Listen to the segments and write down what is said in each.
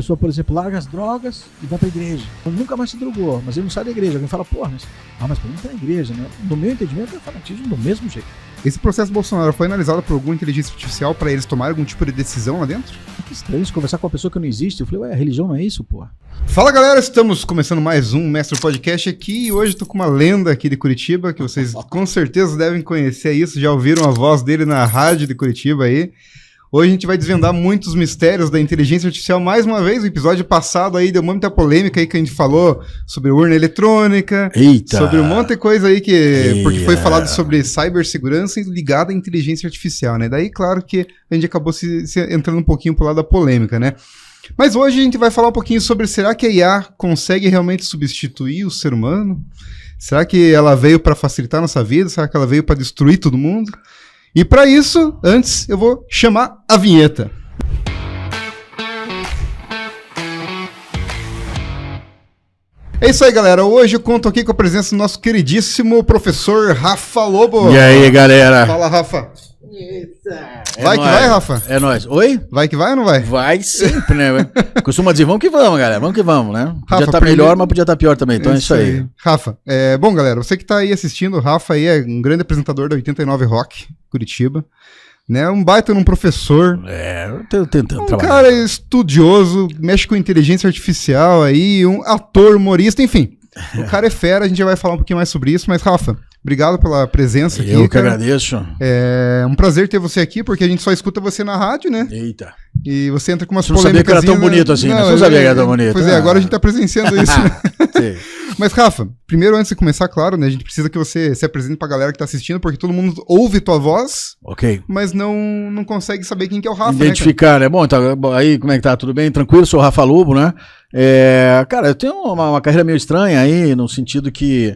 pessoa, por exemplo, larga as drogas e vai pra igreja. Ele nunca mais se drogou, mas ele não sai da igreja. Alguém fala, porra, mas pra mim tá na igreja, né? No meu entendimento é fanatismo do mesmo jeito. Esse processo Bolsonaro foi analisado por alguma inteligência artificial pra eles tomarem algum tipo de decisão lá dentro? Que estranho isso, conversar com uma pessoa que não existe. Eu falei, ué, a religião não é isso, porra? Fala, galera, estamos começando mais um Mestre Podcast aqui e hoje tô com uma lenda aqui de Curitiba, que vocês com certeza devem conhecer isso, já ouviram a voz dele na rádio de Curitiba aí. Hoje a gente vai desvendar muitos mistérios da inteligência artificial. Mais uma vez, o episódio passado aí deu muita polêmica aí que a gente falou sobre urna eletrônica. Eita. Sobre um monte de coisa aí porque foi falado sobre cibersegurança ligada à inteligência artificial, né? Daí, claro que a gente acabou se entrando um pouquinho pro lado da polêmica, né? Mas hoje a gente vai falar um pouquinho sobre será que a IA consegue realmente substituir o ser humano? Será que ela veio para facilitar a nossa vida? Será que ela veio para destruir todo mundo? E para isso, antes eu vou chamar a vinheta. É isso aí, galera. Hoje eu conto aqui com a presença do nosso queridíssimo professor Rafa Lobo. E aí, galera? Fala, Rafa. Vai que nóis. vai, Rafa? É nóis. Oi? Vai que vai ou não vai? Vai sempre, né? Costuma dizer, vamos que vamos, galera. Vamos que vamos, né? Podia estar melhor, mas podia estar pior também. Então é isso aí. Rafa, bom, galera, você que tá aí assistindo, o Rafa aí é um grande apresentador da 89 Rock, Curitiba. Né? Um baita num professor. Eu tô tentando trabalhar. Um cara estudioso, mexe com inteligência artificial aí, um ator, humorista, enfim. O cara é fera, a gente já vai falar um pouquinho mais sobre isso, mas Rafa, obrigado pela presença aqui. Eu que agradeço. É um prazer ter você aqui, porque a gente só escuta você na rádio, né? Eita. E você entra com umas polêmicas. Você não sabia que era tão bonito assim, né? Você não sabia que era tão bonito. Pois é, agora a gente tá presenciando isso. Sim. Mas, Rafa, primeiro, antes de começar, claro, né? A gente precisa que você se apresente pra galera que tá assistindo, porque todo mundo ouve tua voz, mas não consegue saber quem que é o Rafa, identificar, né? Bom, aí, como é que tá? Tudo bem? Tranquilo? Sou o Rafa Lobo, né? Cara, eu tenho uma carreira meio estranha aí, no sentido que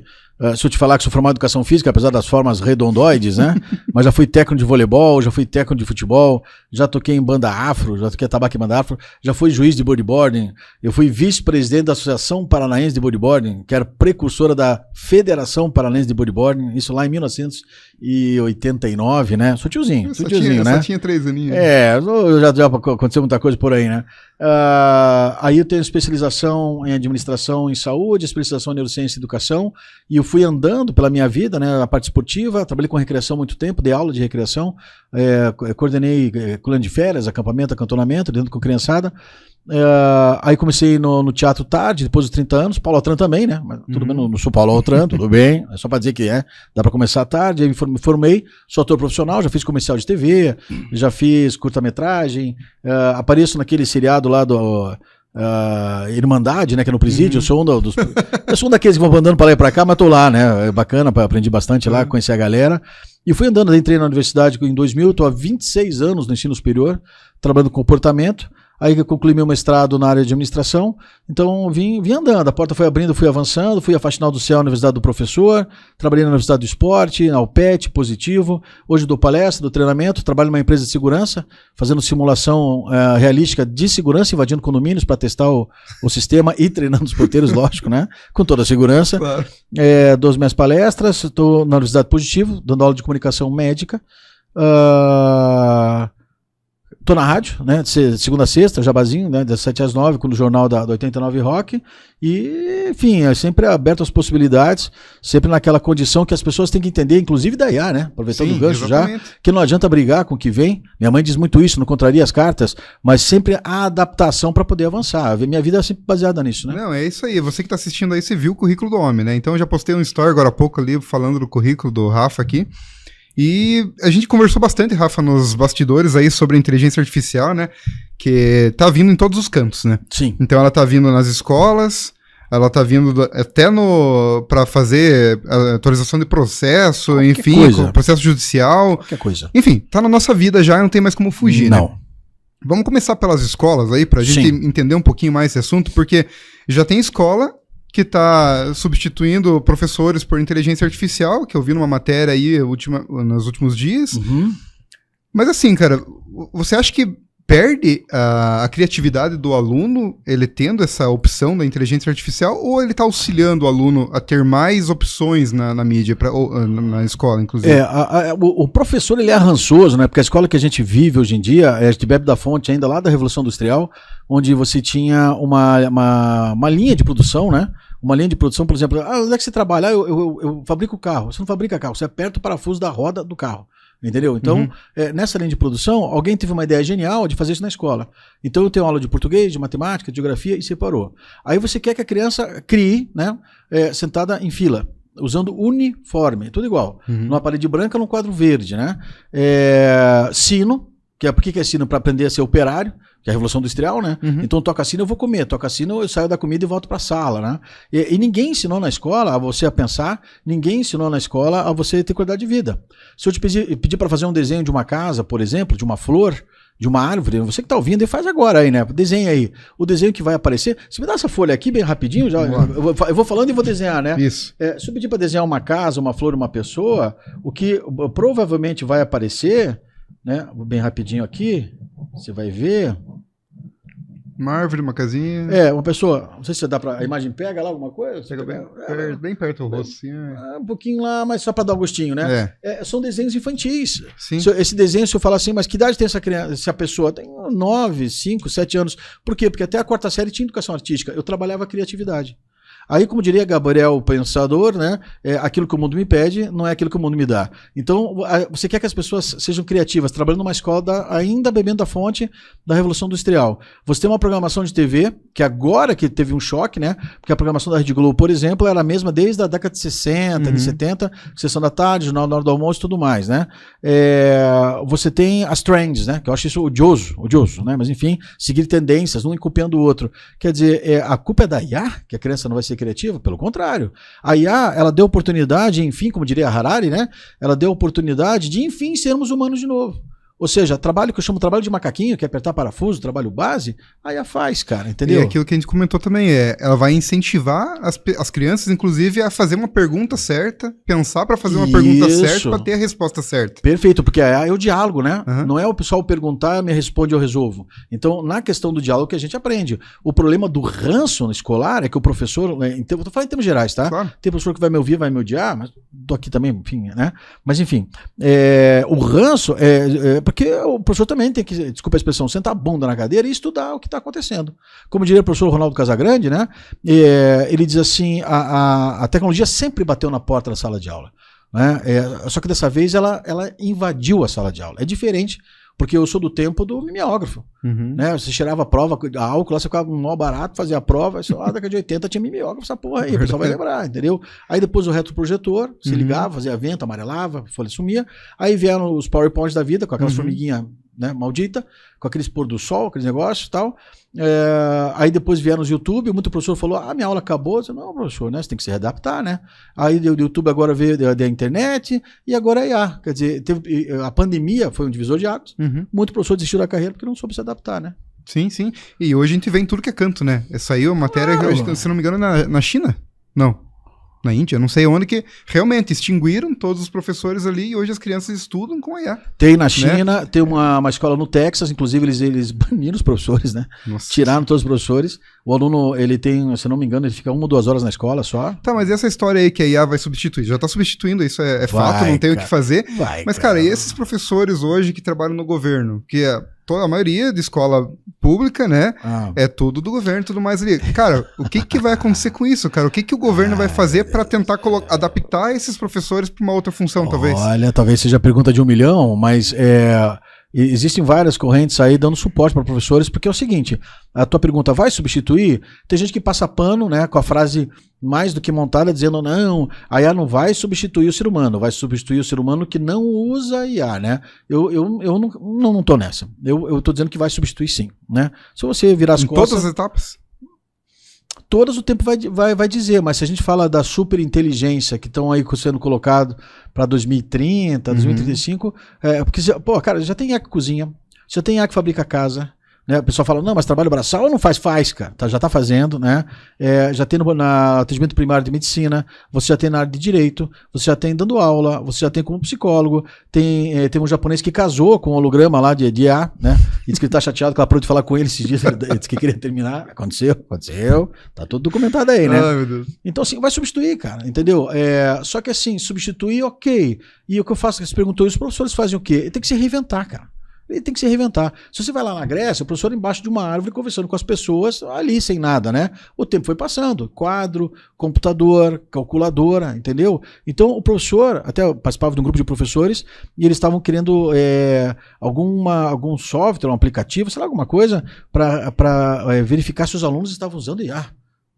se eu te falar que sou formado em educação física, apesar das formas redondoides, né? Mas já fui técnico de voleibol, já fui técnico de futebol, já toquei em banda afro, já toquei tabaco em banda afro, já fui juiz de bodyboarding, eu fui vice-presidente da Associação Paranaense de Bodyboarding, que era precursora da Federação Paranaense de Bodyboarding, isso lá em 1989, né? Sou tiozinho, né? Só tinha 3 aninhos. Já aconteceu muita coisa por aí, né? Aí eu tenho especialização em administração em saúde, especialização em neurociência e educação, e eu fui andando pela minha vida, né, na parte esportiva, trabalhei com recreação há muito tempo, dei aula de recreação, coordenei colônia de férias, acampamento, acantonamento, dentro com criançada. Aí comecei no teatro tarde, depois dos 30 anos, Paulo Altran também, né? Mas tudo bem, não sou Paulo Altran, tudo bem, é só pra dizer que dá pra começar tarde. Aí me formei, sou ator profissional, já fiz comercial de TV, já fiz curta-metragem, apareço naquele seriado lá do Irmandade, né, que é no presídio. Eu sou um daqueles que vão andando pra lá e pra cá, mas tô lá, né? É bacana, aprendi bastante lá, conheci a galera. E fui andando, entrei na universidade em 2000, tô há 26 anos no ensino superior, trabalhando com comportamento. Aí que eu concluí meu mestrado na área de administração, então vim andando, a porta foi abrindo, fui avançando, fui à Faxinal do Céu, Universidade do Professor, trabalhei na Universidade do Esporte, na UPET, Positivo, hoje dou palestra, dou treinamento, trabalho numa empresa de segurança, fazendo simulação realística de segurança, invadindo condomínios para testar o sistema e treinando os porteiros, lógico, né, com toda a segurança. Claro. Dou as minhas palestras, estou na Universidade Positivo, dando aula de comunicação médica, tô na rádio, né, de segunda a sexta, jabazinho, né, das 7 às 9, com o jornal da 89 Rock, e, enfim, é sempre aberto às possibilidades, sempre naquela condição que as pessoas têm que entender, inclusive da IA, né, aproveitando o gancho exatamente. Já, que não adianta brigar com o que vem, minha mãe diz muito isso, não contraria as cartas, mas sempre a adaptação para poder avançar, minha vida é sempre baseada nisso, né. Não, é isso aí, você que tá assistindo aí, você viu o currículo do homem, né, então eu já postei um story agora há pouco ali, falando do currículo do Rafa aqui. E a gente conversou bastante, Rafa, nos bastidores aí sobre a inteligência artificial, né? Que tá vindo em todos os cantos, né? Sim. Então ela tá vindo nas escolas, ela tá vindo até para fazer a atualização de processo, qualquer enfim, processo judicial. Qualquer coisa. Enfim, tá na nossa vida já, não tem mais como fugir, não. Né? Vamos começar pelas escolas aí, pra gente entender um pouquinho mais esse assunto, porque já tem escola que está substituindo professores por inteligência artificial, que eu vi numa matéria aí nos últimos dias. Mas assim, cara, você acha que perde a criatividade do aluno, ele tendo essa opção da inteligência artificial, ou ele está auxiliando o aluno a ter mais opções na mídia, na escola, inclusive? O professor, ele é rançoso, né? Porque a escola que a gente vive hoje em dia, a gente bebe da fonte ainda lá da Revolução Industrial, onde você tinha uma linha de produção, né? Uma linha de produção, por exemplo, onde é que você trabalha? Eu fabrico carro. Você não fabrica carro, você aperta o parafuso da roda do carro. Entendeu? Então, nessa linha de produção, alguém teve uma ideia genial de fazer isso na escola. Então, eu tenho aula de português, de matemática, de geografia e separou. Aí você quer que a criança crie, né, sentada em fila, usando uniforme, tudo igual. Numa parede branca, num quadro verde, né? Sino, por que é sino? Para aprender a ser operário, que é a Revolução Industrial, né? Então toca sino, eu vou comer, toca sino, eu saio da comida e volto para a sala, né? E ninguém ensinou na escola a você a pensar, ninguém ensinou na escola a você ter qualidade de vida. Se eu te pedir para fazer um desenho de uma casa, por exemplo, de uma flor, de uma árvore, você que está ouvindo, e faz agora aí, né? Desenha aí. O desenho que vai aparecer, você me dá essa folha aqui bem rapidinho, eu vou falando e vou desenhar, né? Isso. Se eu pedir para desenhar uma casa, uma flor, uma pessoa, o que provavelmente vai aparecer, né? Bem rapidinho aqui, você vai ver. Uma árvore, uma casinha. Uma pessoa, não sei se dá pra. A imagem pega lá alguma coisa? Pega bem perto do rosto, assim. Um pouquinho lá, mas só pra dar o gostinho, né? São desenhos infantis. Sim. Esse desenho, se eu falar assim, mas que idade tem essa criança, essa pessoa? Tem 9, 5, 7 anos. Por quê? Porque até a 4ª série tinha educação artística. Eu trabalhava a criatividade. Aí, como diria Gabriel, o pensador, né? Aquilo que o mundo me pede não é aquilo que o mundo me dá. Então, você quer que as pessoas sejam criativas, trabalhando numa escola ainda bebendo da fonte da Revolução Industrial. Você tem uma programação de TV, que agora que teve um choque, né? Porque a programação da Rede Globo, por exemplo, era a mesma desde a década de 60, de 70, Sessão da Tarde, Jornal da Hora do Almoço e tudo mais, né? Você tem as trends, né? Que eu acho isso odioso, né? Mas enfim, seguir tendências, um copiando o outro. Quer dizer, a culpa é da IA, que a criança não vai ser criativa? Pelo contrário. A IA, ela deu oportunidade, enfim, como diria Harari, né? Ela deu oportunidade de, enfim, sermos humanos de novo. Ou seja, trabalho que eu chamo de trabalho de macaquinho, que é apertar parafuso, trabalho base, a IA faz, cara, entendeu? E aquilo que a gente comentou também ela vai incentivar as crianças, inclusive, a fazer uma pergunta certa, pensar para fazer uma pergunta certa para ter a resposta certa. Perfeito, porque a IA é o diálogo, né? Não é o pessoal perguntar, me responde, eu resolvo. Então, na questão do diálogo que a gente aprende. O problema do ranço escolar é que o professor, eu tô falando em termos gerais, tá? Claro. Tem professor que vai me ouvir, vai me odiar, mas tô aqui também, enfim, né? Mas enfim, o ranço porque o professor também tem que, desculpa a expressão, sentar a bunda na cadeira e estudar o que está acontecendo. Como diria o professor Ronaldo Casagrande, né? Ele diz assim, a tecnologia sempre bateu na porta da sala de aula. Né? Só que dessa vez ela invadiu a sala de aula. É diferente, porque eu sou do tempo do mimeógrafo. Né? Você cheirava a prova, a álcool, lá você ficava um nó barato, fazia a prova, lá na década de 80 tinha mimeógrafo, essa porra aí, o pessoal vai lembrar, entendeu? Aí depois o retroprojetor, se ligava, fazia vento, amarelava, a folha sumia. Aí vieram os PowerPoints da vida, com aquelas formiguinhas, né, maldita, com aqueles pôr do sol, aqueles negócios e tal. Aí depois vieram os YouTube, muito professor falou, minha aula acabou. Eu disse, não, professor, né, você tem que se readaptar, né? Aí o YouTube agora veio da internet e agora é IA. Quer dizer, a pandemia foi um divisor de águas. Muito professor desistiu da carreira porque não soube se adaptar, né? Sim, sim. E hoje a gente vê em tudo que é canto, né? Saiu a matéria, se não me engano, na China? Não. Na Índia, não sei onde, que realmente extinguiram todos os professores ali e hoje as crianças estudam com a IA. Tem na China, né? Tem uma escola no Texas, inclusive eles baniram os professores, né? Nossa. Tiraram todos os professores. O aluno, ele tem, se não me engano, ele fica 1 ou 2 horas na escola só. Tá, mas essa história aí que a IA vai substituir, já tá substituindo, isso é fato, não tem o que fazer. Mas, cara, e esses professores hoje que trabalham no governo, que a maioria de escola pública, né, é tudo do governo e tudo mais ali. Cara, o que vai acontecer com isso, cara? O que o governo vai fazer para tentar adaptar esses professores para uma outra função, talvez? Olha, talvez seja a pergunta de 1 milhão, mas existem várias correntes aí dando suporte para professores, porque é o seguinte, a tua pergunta vai substituir? Tem gente que passa pano, né, com a frase mais do que montada, dizendo não, a IA não vai substituir o ser humano, vai substituir o ser humano que não usa a IA, né? Eu não tô nessa. Eu tô dizendo que vai substituir sim, né? Se você virar as costas... todas as etapas? Todas o tempo vai dizer, mas se a gente fala da superinteligência que estão aí sendo colocado para 2030, 2035, porque, pô, cara, já tem IA que cozinha, já tem IA que fabrica casa, né? O pessoal fala, não, mas trabalho braçal não faz, cara. Já está fazendo, né? Já tem na atendimento primário de medicina, você já tem na área de direito, você já tem dando aula, você já tem como psicólogo, tem um japonês que casou com um holograma lá de IA, né? E disse que ele tá chateado que ela parou de falar com ele esses dias, ele disse que queria terminar. Aconteceu, tá tudo documentado aí, né? Ai, meu Deus. Então, assim, vai substituir, cara, entendeu? Só que assim, substituir, ok. E o que eu faço, que você perguntou, os professores fazem o quê? Ele tem que se reinventar, cara. Ele tem que se reinventar. Se você vai lá na Grécia, o professor embaixo de uma árvore conversando com as pessoas ali sem nada, né? O tempo foi passando. Quadro, computador, calculadora, entendeu? Então o professor, até eu participava de um grupo de professores e eles estavam querendo algum software, um aplicativo, sei lá, alguma coisa para verificar se os alunos estavam usando IA.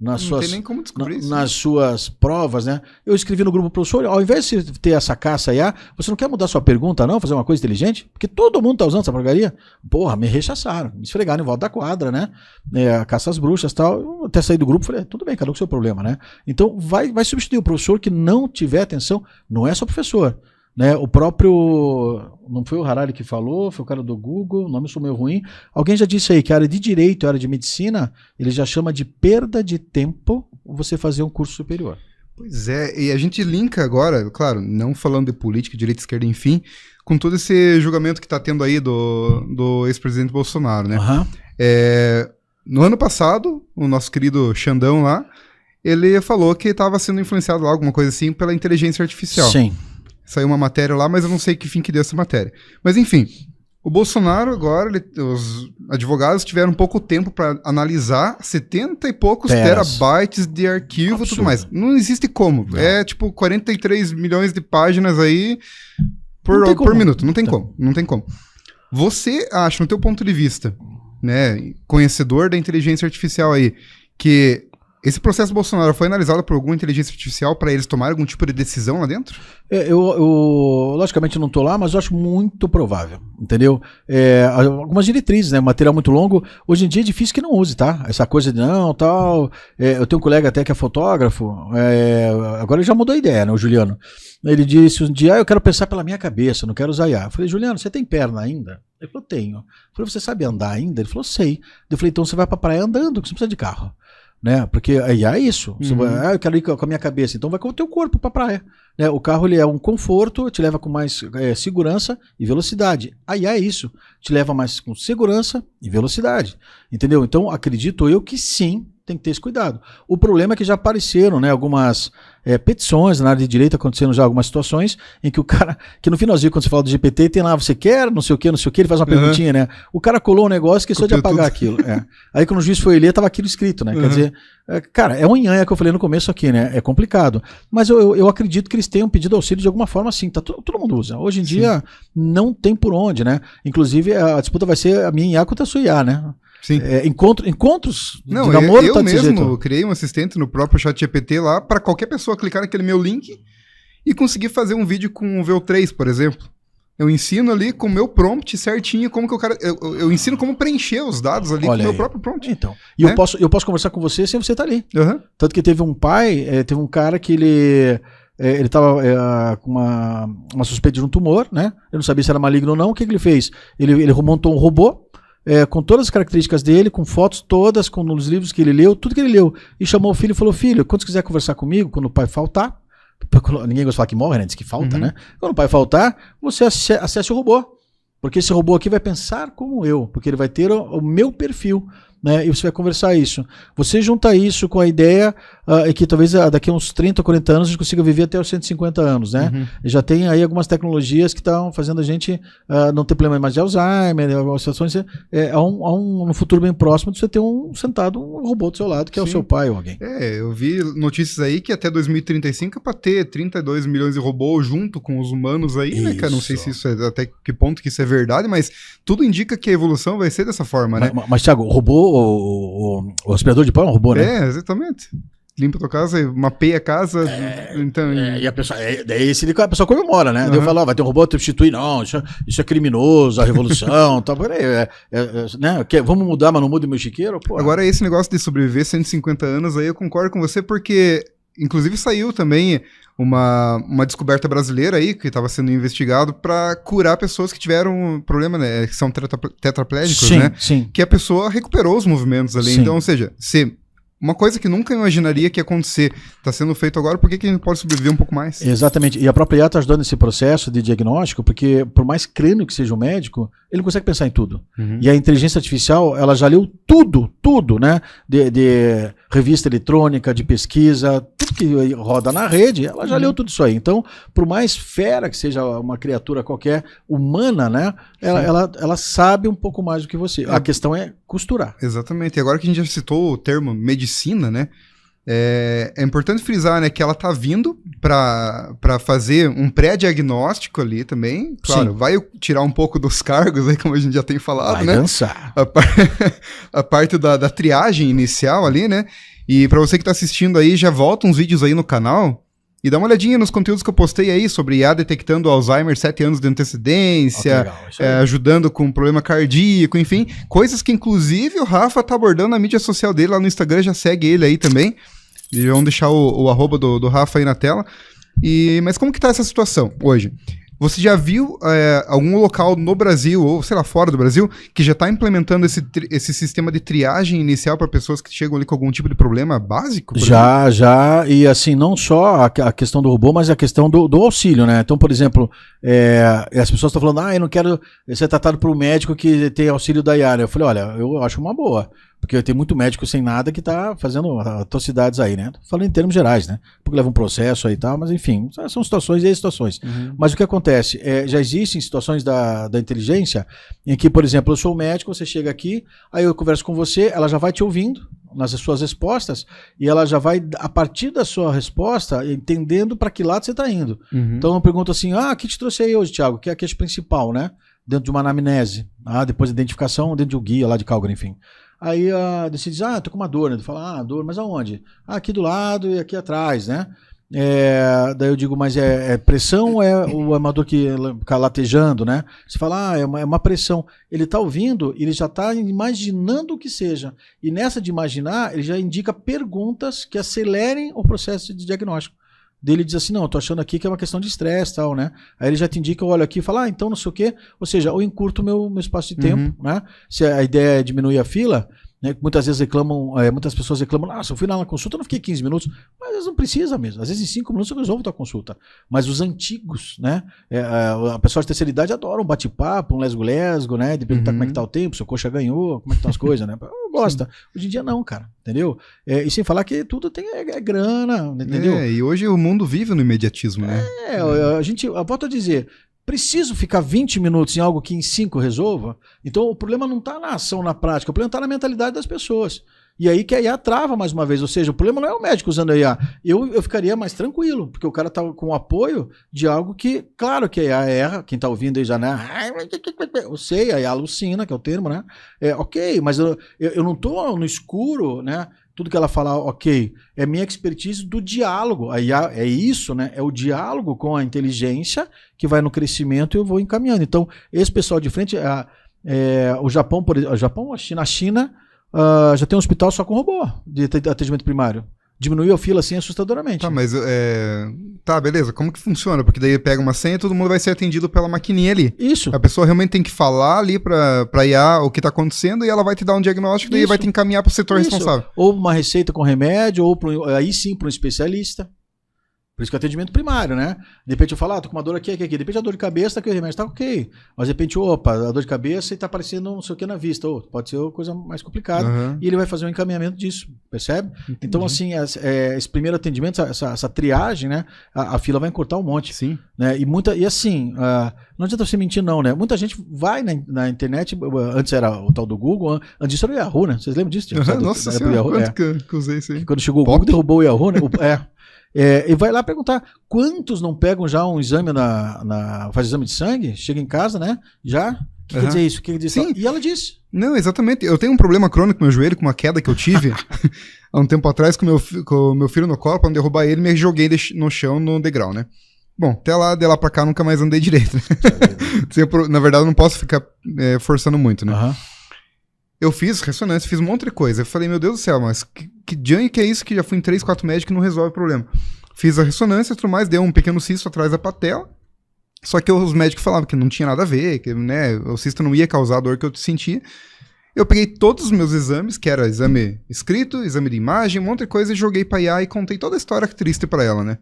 Não tem nem como descobrir isso. Nas suas provas, né? Eu escrevi no grupo, professor, ao invés de ter essa caça IA, você não quer mudar sua pergunta, não? Fazer uma coisa inteligente? Porque todo mundo tá usando essa porcaria. Porra, me rechaçaram, me esfregaram em volta da quadra, né? A caça às bruxas e tal. Eu até saí do grupo, falei, tudo bem, cada um com o seu problema, né? Então, vai substituir o professor que não tiver atenção. Não é só professor. Né, o próprio, não foi o Harari que falou, foi o cara do Google, o nome sou meio ruim. Alguém já disse aí que a área de direito e a área de medicina, ele já chama de perda de tempo você fazer um curso superior. Pois é, e a gente linka agora, claro, não falando de política, direita, esquerda, enfim, com todo esse julgamento que está tendo aí do ex-presidente Bolsonaro, né? Uhum. No ano passado, o nosso querido Xandão lá, ele falou que estava sendo influenciado lá, alguma coisa assim, pela inteligência artificial. Sim. Saiu uma matéria lá, mas eu não sei que fim que deu essa matéria. Mas enfim, o Bolsonaro agora, os advogados tiveram pouco tempo para analisar 70 e poucos terabytes de arquivo e tudo mais. Não existe como. Não. É tipo 43 milhões de páginas aí por minuto. Não tem como. Não tem como. Você acha, no teu ponto de vista, né, conhecedor da inteligência artificial aí, que esse processo Bolsonaro foi analisado por alguma inteligência artificial para eles tomarem algum tipo de decisão lá dentro? Eu logicamente não estou lá, mas eu acho muito provável, entendeu? Algumas diretrizes, né? Material muito longo. Hoje em dia é difícil que não use, tá? Essa coisa de não, tal. Eu tenho um colega até que é fotógrafo, agora ele já mudou a ideia, né? O Juliano. Ele disse um dia, eu quero pensar pela minha cabeça, não quero usar IA. Eu falei, Juliano, você tem perna ainda? Ele falou, tenho. Eu falei, você sabe andar ainda? Ele falou, sei. Eu falei, então você vai pra praia andando, que você não precisa de carro. Né? Porque aí é isso. Você vai, eu quero ir com a minha cabeça, então vai com o teu corpo para a praia. Né? O carro ele é um conforto, te leva com mais segurança e velocidade. Aí é isso, te leva mais com segurança e velocidade. Entendeu? Então acredito eu que sim, tem que ter esse cuidado. O problema é que já apareceram, né, algumas petições na área de direito, acontecendo já algumas situações em que o cara, que no finalzinho, quando você fala do GPT, tem lá, você quer, não sei o que, ele faz uma perguntinha, né? O cara colou um negócio e esqueceu de apagar aquilo. Aí quando o juiz foi ler, tava aquilo escrito, né? Quer dizer, cara, é um nhanha que eu falei no começo aqui, né? É complicado. Mas eu acredito que eles tenham pedido auxílio de alguma forma assim. Todo mundo usa. Hoje em dia não tem por onde, né? Inclusive a disputa vai ser a minha IA contra a sua IA, né? Sim. Encontros de namoro. Eu mesmo criei um assistente no próprio ChatGPT lá para qualquer pessoa clicar naquele meu link e conseguir fazer um vídeo com o VO3, por exemplo. Eu ensino ali com o meu prompt certinho como que o cara... Eu ensino como preencher os dados ali com o meu próprio prompt. Então, e eu posso conversar com você sem você estar ali. Tanto que teve um cara que ele estava com uma suspeita de um tumor, né? Eu não sabia se era maligno ou não. O que ele fez? Ele montou um robô com todas as características dele, com fotos todas, com os livros que ele leu, tudo que ele leu. E chamou o filho e falou, filho, quando você quiser conversar comigo, quando o pai faltar, ninguém gosta de falar que morre, né? Diz que falta, né? Quando o pai faltar, você acesse o robô. Porque esse robô aqui vai pensar como eu, porque ele vai ter o meu perfil, né? E você vai conversar isso. Você junta isso com a ideia que talvez daqui a uns 30 ou 40 anos a gente consiga viver até os 150 anos, né? Já tem aí algumas tecnologias que estão fazendo a gente não ter problema mais de Alzheimer, algumas situações. No futuro bem próximo de você ter um robô do seu lado, que é o seu pai ou alguém. Eu vi notícias aí que até 2035 é para ter 32 milhões de robôs junto com os humanos aí, né, cara? Não sei se isso até que ponto que isso é verdade, mas tudo indica que a evolução vai ser dessa forma, né? Mas Thiago, o robô, o aspirador de pó é um robô, né? Exatamente. Limpa a tua casa, mapeia a casa. Então... E a pessoa, daí a pessoa comemora, né? Daí eu falo, vai ter um robô para substituir. Não, isso é criminoso, a revolução. Tá, peraí, né? Vamos mudar, mas não muda o meu chiqueiro? Pô. Agora, esse negócio de sobreviver 150 anos aí, eu concordo com você, porque inclusive saiu também uma descoberta brasileira aí, que estava sendo investigado para curar pessoas que tiveram problema, né, que são tetraplégicos, né? Sim. Que a pessoa recuperou os movimentos ali. Sim. Então, ou seja, se uma coisa que nunca imaginaria que ia acontecer está sendo feito agora, por que a gente pode sobreviver um pouco mais? Exatamente. E a própria IA está ajudando nesse processo de diagnóstico, porque por mais crânio que seja o médico, ele não consegue pensar em tudo. E a inteligência artificial, ela já leu tudo, né? De revista eletrônica, de pesquisa, tudo que roda na rede, ela já leu tudo isso aí. Então, por mais fera que seja uma criatura qualquer, humana, né? Ela sabe um pouco mais do que você. A questão é costurar. Exatamente. E agora que a gente já citou o termo medicina, né? É importante frisar, né, que ela tá vindo para fazer um pré-diagnóstico ali também. Claro, vai tirar um pouco dos cargos aí, como a gente já tem falado, vai né? Dançar. A parte da triagem inicial ali, né? E para você que tá assistindo aí, já volta uns vídeos aí no canal e dá uma olhadinha nos conteúdos que eu postei aí sobre IA detectando Alzheimer 7 anos de antecedência, ajudando com problema cardíaco, enfim, coisas que inclusive o Rafa tá abordando na mídia social dele lá no Instagram, já segue ele aí também. E vamos deixar o arroba do Rafa aí na tela. Mas como que tá essa situação hoje? Você já viu algum local no Brasil, ou sei lá, fora do Brasil, que já está implementando esse sistema de triagem inicial para pessoas que chegam ali com algum tipo de problema básico? Já, e assim, não só a questão do robô, mas a questão do auxílio, né? Então, por exemplo, as pessoas estão falando, eu não quero ser tratado por um médico que tem auxílio da IA. Eu falei, olha, eu acho uma boa. Porque tem muito médico sem nada que tá fazendo atrocidades aí, né? Tô falando em termos gerais, né? Porque leva um processo aí e tal, mas enfim, são situações e situações. Mas o que acontece? Já existem situações da inteligência em que, por exemplo, eu sou médico, você chega aqui, aí eu converso com você, ela já vai te ouvindo nas suas respostas e ela já vai, a partir da sua resposta, entendendo para que lado você tá indo. Então eu pergunto assim, o que te trouxe aí hoje, Thiago? Que é a queixa principal, né? Dentro de uma anamnese, depois da identificação, dentro de um guia lá de Calgary, enfim. Aí você diz, tô com uma dor, né? Tu fala, dor, mas aonde? Aqui do lado e aqui atrás, né? Daí eu digo, mas é pressão ou é uma dor que fica latejando, né? Você fala, é uma pressão. Ele tá ouvindo, ele já tá imaginando o que seja. E nessa de imaginar, ele já indica perguntas que acelerem o processo de diagnóstico. Dele diz assim, não, eu tô achando aqui que é uma questão de estresse e tal, né? Aí ele já te indica, eu olho aqui e falo, então não sei o quê. Ou seja, eu encurto meu espaço de tempo, né? Se a ideia é diminuir a fila, né? Muitas vezes muitas pessoas reclamam, se eu fui lá na consulta, eu não fiquei 15 minutos. Mas às vezes não precisa mesmo. Às vezes em 5 minutos eu resolvo a tua consulta. Mas os antigos, né? A pessoa de terceira idade adora um bate-papo, um lesgo-lesgo, né? De perguntar como é que tá o tempo, se o coxa ganhou, como é que estão as coisas, né? Gosta. Hoje em dia não, cara. Entendeu? E sem falar que tudo é grana, entendeu? E hoje o mundo vive no imediatismo, né? Eu volto a dizer, preciso ficar 20 minutos em algo que em 5 resolva? Então o problema não está na ação, na prática, o problema está na mentalidade das pessoas. E aí que a IA trava mais uma vez, ou seja, o problema não é o médico usando a IA. Eu ficaria mais tranquilo, porque o cara está com o apoio de algo que, claro que a IA erra, quem está ouvindo aí já, né? Eu sei, a IA alucina, que é o termo, né? Ok, mas eu não estou no escuro, né? Tudo que ela fala, ok, é minha expertise do diálogo. A IA é isso, né? É o diálogo com a inteligência que vai no crescimento e eu vou encaminhando. Então, esse pessoal de frente, o Japão, por exemplo, a China já tem um hospital só com robô de atendimento primário. Diminuiu a fila assim assustadoramente. Tá, mas beleza, como que funciona? Porque daí pega uma senha e todo mundo vai ser atendido pela maquininha ali. Isso. A pessoa realmente tem que falar ali pra IA o que tá acontecendo e ela vai te dar um diagnóstico e daí vai te encaminhar pro setor responsável. Ou uma receita com remédio, ou aí sim para um especialista. Por isso que é atendimento primário, né? De repente eu falo, tô com uma dor aqui. De repente a dor de cabeça, aqui o remédio tá ok. Mas de repente, a dor de cabeça e tá aparecendo não sei o que na vista. Pode ser uma coisa mais complicada. E ele vai fazer um encaminhamento disso, percebe? Entendi. Então, assim, esse primeiro atendimento, essa triagem, né? A fila vai encurtar um monte. Sim. Né? E assim, não adianta você mentir não, né? Muita gente vai na internet, antes era o tal do Google, antes disso era o Yahoo, né? Vocês lembram disso? Nossa senhora, quanto que eu usei isso aí? Quando chegou o Google, derrubou o Yahoo, né? E vai lá perguntar quantos não pegam já um exame faz exame de sangue, chega em casa, né? Já? O que quer dizer isso? O que quer dizer isso? E ela disse. Não, exatamente. Eu tenho um problema crônico no meu joelho, com uma queda que eu tive há um tempo atrás com o meu filho no colo, pra não derrubar ele, me joguei no chão no degrau, né? Bom, de lá pra cá nunca mais andei direito. Né? Na verdade, eu não posso ficar forçando muito, né? Eu fiz ressonância, fiz um monte de coisa. Eu falei, meu Deus do céu, mas o que Jane, que é isso, que já fui em 3, 4 médicos e não resolve o problema. Fiz a ressonância e tudo mais, deu um pequeno cisto atrás da patela, só que os médicos falavam que não tinha nada a ver, que, né, o cisto não ia causar a dor que eu sentia. Eu peguei todos os meus exames, que era exame escrito, exame de imagem, um monte de coisa, e joguei pra IA e contei toda a história triste pra ela, né?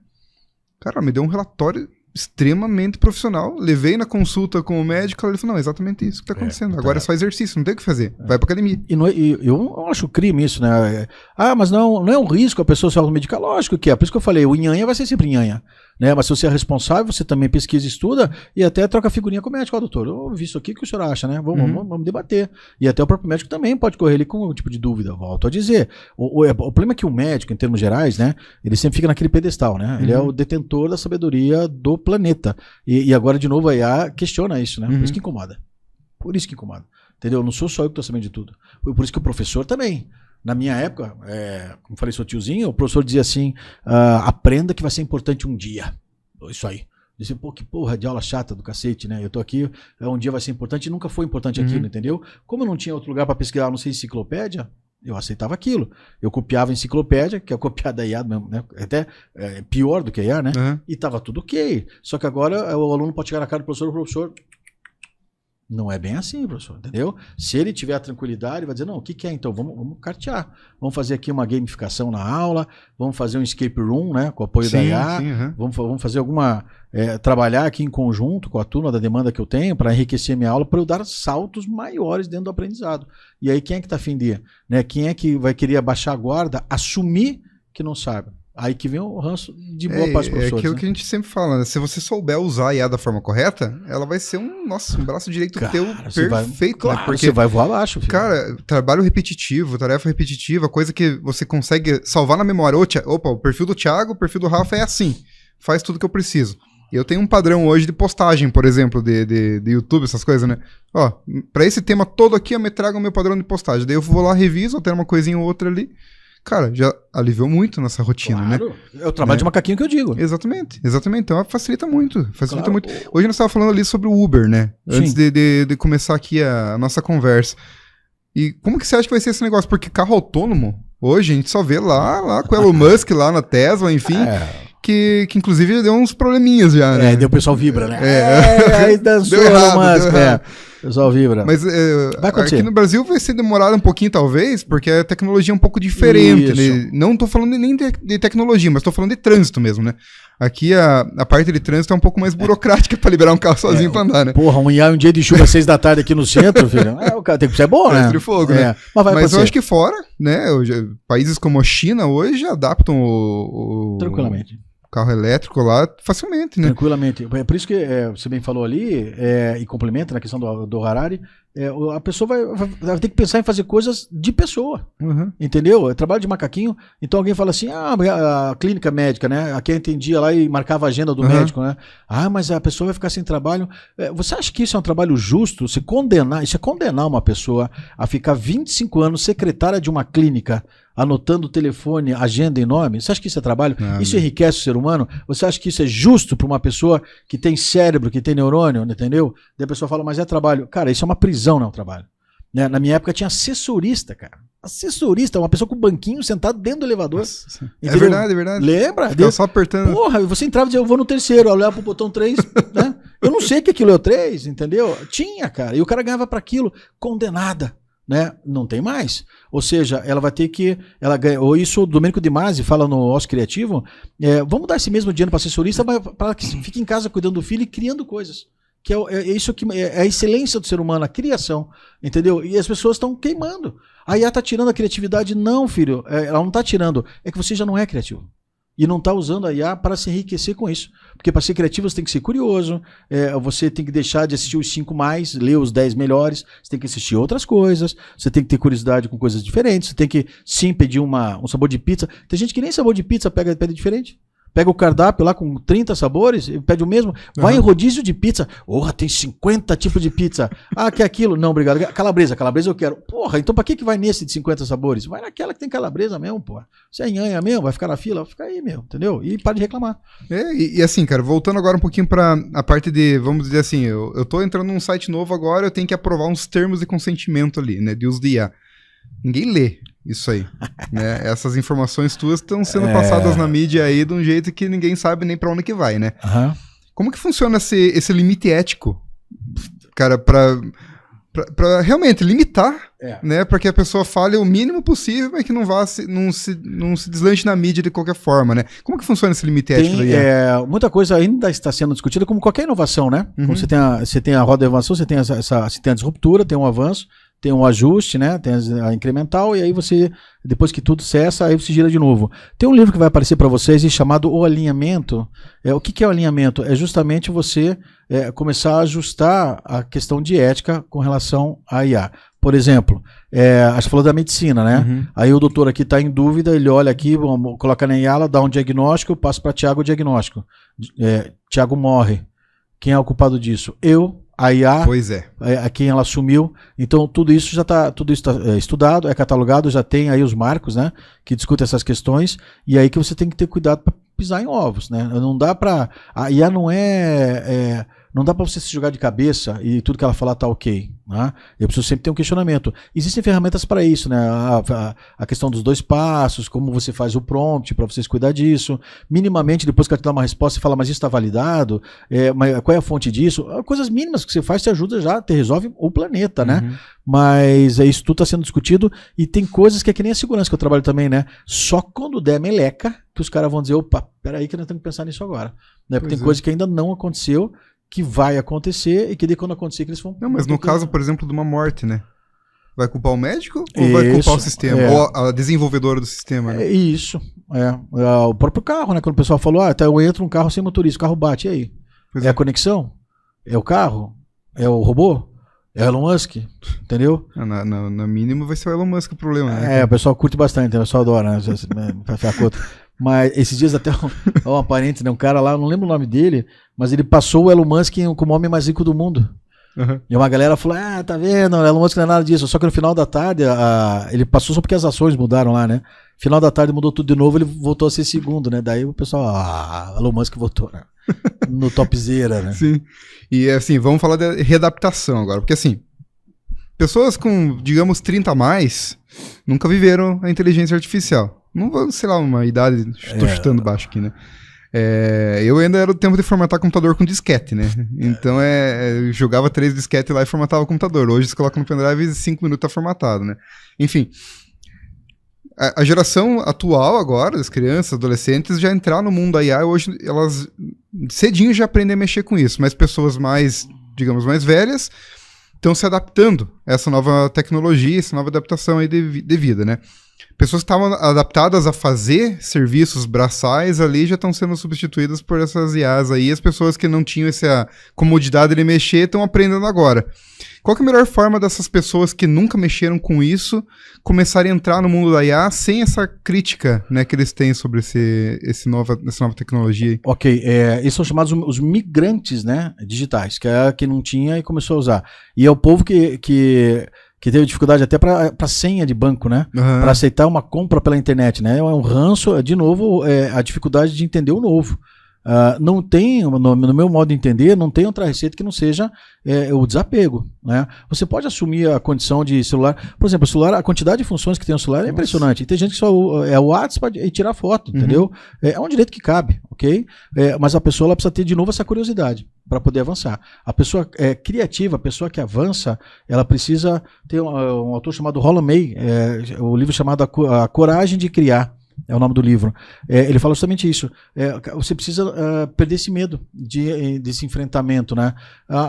Cara, ela me deu um relatório extremamente profissional. Levei na consulta com o médico, ele falou, não, é exatamente isso que tá acontecendo. Tá. Agora é só exercício, não tem o que fazer. Vai pra academia. E eu acho crime isso, né? Mas não é um risco a pessoa se automedicar? Lógico que é. Por isso que eu falei, o nhanha vai ser sempre nhanha. Né? Mas se você é responsável, você também pesquisa, estuda e até troca figurinha com o médico. Ó, doutor, eu vi isso aqui, o que o senhor acha, né? Vamos debater. E até o próprio médico também pode correr ali com algum tipo de dúvida. Volto a dizer. O problema é que o médico, em termos gerais, né? Ele sempre fica naquele pedestal, né? Ele é o detentor da sabedoria do planeta. E agora, de novo, a IA questiona isso, né? Por isso que incomoda. Por isso que incomoda. Entendeu? Não sou só eu que estou sabendo de tudo. Por isso que o professor também. Na minha época, como falei, sou tiozinho, o professor dizia assim, aprenda que vai ser importante um dia. Isso aí. Disse, pô, que porra de aula chata do cacete, né? Eu tô aqui, um dia vai ser importante e nunca foi importante aquilo, entendeu? Como eu não tinha outro lugar para pesquisar, não sei, enciclopédia, eu aceitava aquilo. Eu copiava a enciclopédia, que é copiar da IA, né? Até pior do que a IA, né? E tava tudo ok. Só que agora o aluno pode chegar na cara do professor, o professor... Não é bem assim, professor, entendeu? Se ele tiver a tranquilidade, vai dizer, não, o que é então? Vamos cartear. Vamos fazer aqui uma gamificação na aula, vamos fazer um escape room, né, com o apoio da IA, vamos fazer alguma... trabalhar aqui em conjunto com a turma da demanda que eu tenho para enriquecer minha aula, para eu dar saltos maiores dentro do aprendizado. E aí quem é que está afim de ir? Né? Quem é que vai querer abaixar a guarda, assumir que não sabe? Aí que vem o ranço de boa parte dos professores. É aquilo que a gente sempre fala, né? Se você souber usar a IA da forma correta, ela vai ser um braço direito teu perfeito, né? Porque você vai voar abaixo, filho. Cara, trabalho repetitivo, tarefa repetitiva, coisa que você consegue salvar na memória. Opa, o perfil do Thiago, o perfil do Rafa é assim. Faz tudo que eu preciso. Eu tenho um padrão hoje de postagem, por exemplo, de YouTube, essas coisas, né? Ó, pra esse tema todo aqui, eu me trago o meu padrão de postagem. Daí eu vou lá, reviso, altero uma coisinha ou outra ali. Cara, já aliviou muito nessa rotina, claro, né? É o trabalho de macaquinho que eu digo. Exatamente. Então facilita muito. Muito. Hoje nós estávamos falando ali sobre o Uber, né? Sim. Antes de começar aqui a nossa conversa. E como que você acha que vai ser esse negócio? Porque carro autônomo, hoje a gente só vê lá com o Elon Musk, lá na Tesla, enfim... Que inclusive deu uns probleminhas já, né? Deu o pessoal vibra, né? Aí dançou, mas o pessoal vibra. Mas aqui no Brasil vai ser demorado um pouquinho, talvez, porque a tecnologia é um pouco diferente. Né? Não tô falando nem de tecnologia, mas tô falando de trânsito mesmo, né? Aqui a parte de trânsito é um pouco mais burocrática pra liberar um carro sozinho pra andar, né? Porra, um dia de chuva às 6 da tarde aqui no centro, filho. O cara tem que ser bom, né? De fogo, né? Mas eu acho que fora, né? Países como a China hoje já adaptam tranquilamente. Carro elétrico lá facilmente, né? Tranquilamente. É por isso que você bem falou ali, e complementa na questão do Harari, a pessoa vai ter que pensar em fazer coisas de pessoa, entendeu? É trabalho de macaquinho, então alguém fala assim, a clínica médica, né? Quem atendia lá e marcava a agenda do médico, né? Mas a pessoa vai ficar sem trabalho. Você acha que isso é um trabalho justo? Isso é condenar uma pessoa a ficar 25 anos secretária de uma clínica, anotando telefone, agenda e nome? Você acha que isso é trabalho? Isso enriquece o ser humano? Você acha que isso é justo para uma pessoa que tem cérebro, que tem neurônio, entendeu? Daí a pessoa fala, mas é trabalho. Cara, isso é uma prisão, não é um trabalho. Né? Na minha época tinha assessorista, cara. Assessorista, uma pessoa com o banquinho sentado dentro do elevador. Nossa, é verdade. Lembra? Ficava só apertando. Porra, você entrava e dizia, eu vou no terceiro, olhava pro botão 3, né? Eu não sei que aquilo é o 3, entendeu? Tinha, cara. E o cara ganhava para aquilo, condenada. Né? Não tem mais. Ou seja, ela vai ter que... ou isso o Domênico De Masi fala no Osso Criativo, vamos dar esse mesmo dinheiro para assessorista para que fique em casa cuidando do filho e criando coisas. Que é isso que é a excelência do ser humano, a criação. Entendeu? E as pessoas estão queimando. A IA está tirando a criatividade. Não, filho. Ela não está tirando. É que você já não é criativo. E não está usando a IA para se enriquecer com isso. Porque para ser criativo você tem que ser curioso, você tem que deixar de assistir os 5 mais, ler os 10 melhores, você tem que assistir outras coisas, você tem que ter curiosidade com coisas diferentes, você tem que sim pedir um sabor de pizza. Tem gente que nem sabor de pizza pede diferente. Pega o cardápio lá com 30 sabores e pede o mesmo. Vai em rodízio de pizza. Porra, tem 50 tipos de pizza. Quer aquilo? Não, obrigado. Calabresa eu quero. Porra, então pra que vai nesse de 50 sabores? Vai naquela que tem calabresa mesmo, porra. Se é nhanha mesmo, vai ficar na fila, vai ficar aí mesmo, entendeu? E para de reclamar. E assim, cara, voltando agora um pouquinho pra a parte de, vamos dizer assim, eu tô entrando num site novo agora, eu tenho que aprovar uns termos de consentimento ali, né, de uso de IA. ninguém lê isso aí, né? Essas informações tuas estão sendo passadas na mídia aí de um jeito que ninguém sabe nem pra onde que vai, né? Como que funciona esse limite ético, cara, pra realmente limitar, né, para que a pessoa fale o mínimo possível, mas que não se deslanche na mídia de qualquer forma, né? Como que funciona esse limite ético daí? Muita coisa ainda está sendo discutida, como qualquer inovação, né? Como você tem a roda de inovação, você tem a disruptura, tem um avanço, tem um ajuste, né? Tem a incremental, e aí você, depois que tudo cessa, aí você gira de novo. Tem um livro que vai aparecer para vocês chamado O Alinhamento. O que é o alinhamento? É justamente você começar a ajustar a questão de ética com relação à IA. Por exemplo, acho que falou da medicina, né? Aí o doutor aqui está em dúvida, ele olha aqui, coloca na IA, dá um diagnóstico, passa para Tiago o diagnóstico. Tiago morre. Quem é o culpado disso? Eu. A IA, a quem ela assumiu. Então, tudo isso já está estudado, é catalogado, já tem aí os marcos, né, que discutem essas questões, e aí que você tem que ter cuidado para pisar em ovos, né? Não dá para... A IA não dá para você se jogar de cabeça e tudo que ela falar tá ok, né? Eu preciso sempre ter um questionamento. Existem ferramentas para isso, né? A questão dos 2 passos, como você faz o prompt para vocês cuidar disso. Minimamente, depois que ela te dá uma resposta, você fala, mas isso está validado? Mas qual é a fonte disso? Coisas mínimas que você faz te ajuda já, te resolve o planeta, né? Mas isso tudo está sendo discutido e tem coisas que é que nem a segurança que eu trabalho também, né? Só quando der meleca que os caras vão dizer, opa, peraí que nós temos que pensar nisso agora. Né? Porque tem coisa que ainda não aconteceu, que vai acontecer e que quando acontecer que eles vão... Não, mas no caso, por exemplo, de uma morte, né? Vai culpar o médico ou vai culpar o sistema? Ou a desenvolvedora do sistema? Né? Isso. O próprio carro, né? Quando o pessoal falou, eu entro num carro sem motorista, o carro bate, e aí? A conexão? É o carro? É o robô? É o Elon Musk? Entendeu? Na mínima vai ser o Elon Musk o problema, né? O pessoal curte bastante, o pessoal adora, né? Pra ficar conta. Mas esses dias até um parente, né? Um cara lá, não lembro o nome dele, mas ele passou o Elon Musk como o homem mais rico do mundo. E uma galera falou, tá vendo, o Elon Musk não é nada disso. Só que no final da tarde, ele passou só porque as ações mudaram lá, né? Final da tarde mudou tudo de novo, ele voltou a ser segundo, né? Daí o pessoal, Elon Musk voltou, né? No topzera, né? Sim. E assim, vamos falar de readaptação agora, porque assim, pessoas com, digamos, 30 a mais, nunca viveram a inteligência artificial. Não vou, sei lá, uma idade, estou chutando baixo aqui, né? Eu ainda era o tempo de formatar computador com disquete, né? Então eu jogava 3 disquetes lá e formatava o computador. Hoje você coloca no pendrive e 5 minutos tá formatado, né? Enfim, a geração atual agora, as crianças, adolescentes, já entraram no mundo da IA. Hoje elas cedinho já aprendem a mexer com isso, mas pessoas mais, digamos, mais velhas estão se adaptando a essa nova tecnologia, essa nova adaptação aí de vida, né? Pessoas que estavam adaptadas a fazer serviços braçais ali já estão sendo substituídas por essas IAs aí. As pessoas que não tinham essa comodidade de mexer estão aprendendo agora. Qual que é a melhor forma dessas pessoas que nunca mexeram com isso começarem a entrar no mundo da IA sem essa crítica, né, que eles têm sobre essa nova tecnologia? Ok, esses são chamados os migrantes, né, digitais, que é que não tinha e começou a usar. E é o povo que teve dificuldade até para senha de banco, né? Para aceitar uma compra pela internet, né? É um ranço, de novo, a dificuldade de entender o novo. Não tem, no meu modo de entender, não tem outra receita que não seja o desapego, né? Você pode assumir a condição de celular, por exemplo, o celular, a quantidade de funções que tem no celular é impressionante. E tem gente que só o WhatsApp e tirar foto, entendeu? É um direito que cabe, ok? Mas a pessoa ela precisa ter de novo essa curiosidade para poder avançar. A pessoa criativa, a pessoa que avança, ela precisa ter um autor chamado Rollo May, o livro chamado A Coragem de Criar. É o nome do livro. Ele fala justamente isso. Você precisa perder esse medo desse enfrentamento, né?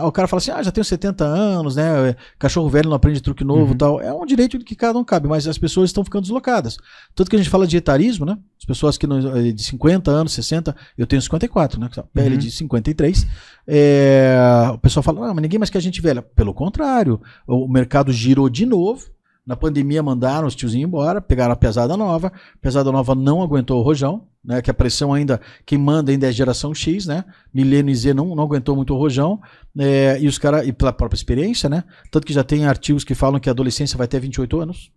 O cara fala assim, já tenho 70 anos, né? Cachorro velho não aprende truque novo e tal. É um direito que cada um cabe, mas as pessoas estão ficando deslocadas. Tanto que a gente fala de etarismo, né? As pessoas que de 50 anos, 60, eu tenho 54, né? Pele de 53. O pessoal fala, mas ninguém mais quer gente velha. Pelo contrário, o mercado girou de novo. Na pandemia mandaram os tiozinhos embora, pegaram a pesada nova não aguentou o rojão, né, que a pressão ainda, quem manda ainda é a geração X, né, milênio e Z não aguentou muito o rojão, e os caras, e pela própria experiência, né, tanto que já tem artigos que falam que a adolescência vai até 28 anos,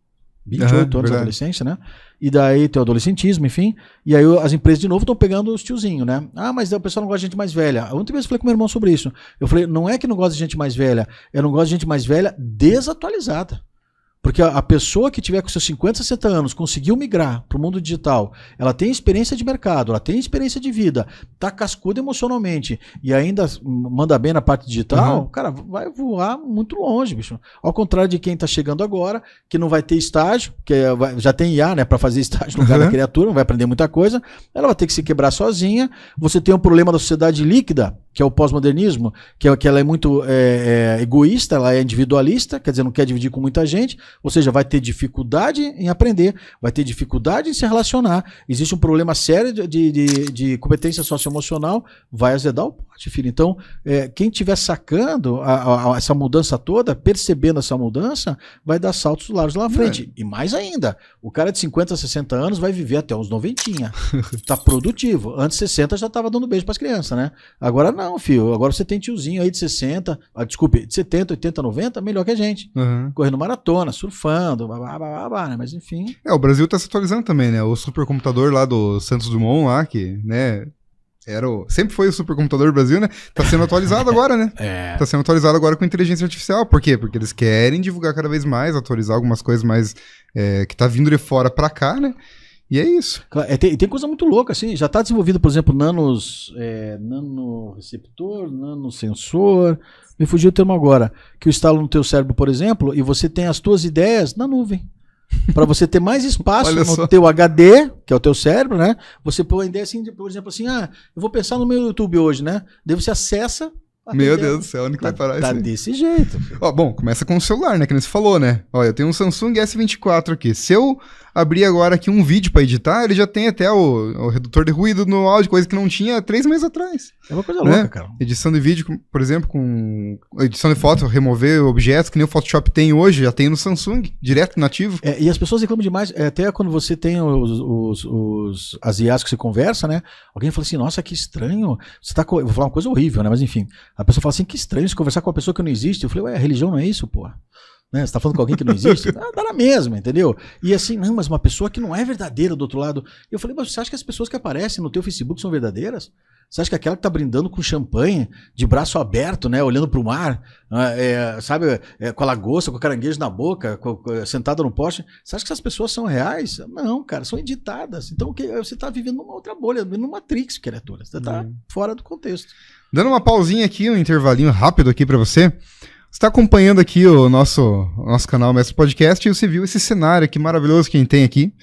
28 anos de adolescência, né, e daí tem o adolescentismo, enfim, e aí as empresas de novo estão pegando os tiozinhos, né, mas o pessoal não gosta de gente mais velha. Ontem mesmo eu falei com meu irmão sobre isso, eu falei, não é que não gosta de gente mais velha, eu não gosto de gente mais velha desatualizada. Porque a pessoa que tiver com seus 50, 60 anos, conseguiu migrar para o mundo digital, ela tem experiência de mercado, ela tem experiência de vida, tá cascuda emocionalmente e ainda manda bem na parte digital, cara, vai voar muito longe, bicho. Ao contrário de quem tá chegando agora, que não vai ter estágio, que já tem IA, né, para fazer estágio no lugar da criatura, não vai aprender muita coisa, ela vai ter que se quebrar sozinha. Você tem um problema da sociedade líquida, que é o pós-modernismo, que ela é muito egoísta, ela é individualista, quer dizer, não quer dividir com muita gente, ou seja, vai ter dificuldade em aprender, vai ter dificuldade em se relacionar, existe um problema sério de competência socioemocional, vai azedar o pote, filho. Então, quem estiver sacando essa mudança toda, percebendo essa mudança, vai dar saltos largos lá na frente. E mais ainda, o cara de 50, 60 anos vai viver até uns 90, tá produtivo. Antes de 60 já tava dando beijo pras crianças, né? Agora não, filho. Agora você tem tiozinho aí de 60, desculpe, de 70, 80, 90, melhor que a gente. Correndo maratona, surfando, né? Mas enfim. O Brasil tá se atualizando também, né? O supercomputador lá do Santos Dumont lá, que, né, sempre foi o supercomputador do Brasil, né? Tá sendo atualizado agora, né? Tá sendo atualizado agora com inteligência artificial. Por quê? Porque eles querem divulgar cada vez mais, atualizar algumas coisas mais que tá vindo de fora pra cá, né? E é isso. Tem coisa muito louca, assim. Já está desenvolvido, por exemplo, nanoreceptor, nanosensor. Me fugiu o termo agora. Que eu instalo no teu cérebro, por exemplo, e você tem as tuas ideias na nuvem. Para você ter mais espaço no teu HD, que é o teu cérebro, né? Você põe a ideia assim, por exemplo, assim, eu vou pensar no meu YouTube hoje, né? Daí você acessa. Meu Deus do céu, onde que vai parar isso? Tá desse jeito. Bom, começa com o celular, né? Que nem você falou, né? Eu tenho um Samsung S24 aqui. Se eu abrir agora aqui um vídeo pra editar, ele já tem até o redutor de ruído no áudio, coisa que não tinha 3 meses atrás. É uma coisa louca, cara. Edição de vídeo, por exemplo, com edição de foto, remover objetos, que nem o Photoshop tem hoje, já tem no Samsung, direto, nativo. E as pessoas reclamam demais, até quando você tem as IAs que você conversa, né? Alguém fala assim, nossa, que estranho. Eu vou falar uma coisa horrível, né? Mas enfim, a pessoa fala assim, que estranho você conversar com uma pessoa que não existe. Eu falei, religião não é isso, pô. Né? Você tá falando com alguém que não existe? Dá na mesma, entendeu? E assim, não, mas uma pessoa que não é verdadeira do outro lado. Eu falei, mas você acha que as pessoas que aparecem no teu Facebook são verdadeiras? Você acha que aquela que tá brindando com champanhe, de braço aberto, né, olhando pro mar, sabe, com a lagosta, com o caranguejo na boca, sentada no poste, você acha que essas pessoas são reais? Não, cara, são editadas. Então você tá vivendo numa outra bolha, numa Matrix, criatura. Você tá fora do contexto. Dando uma pausinha aqui, um intervalinho rápido aqui pra você. Você está acompanhando aqui o nosso canal Mestre Podcast e você viu esse cenário aqui maravilhoso que a gente tem aqui.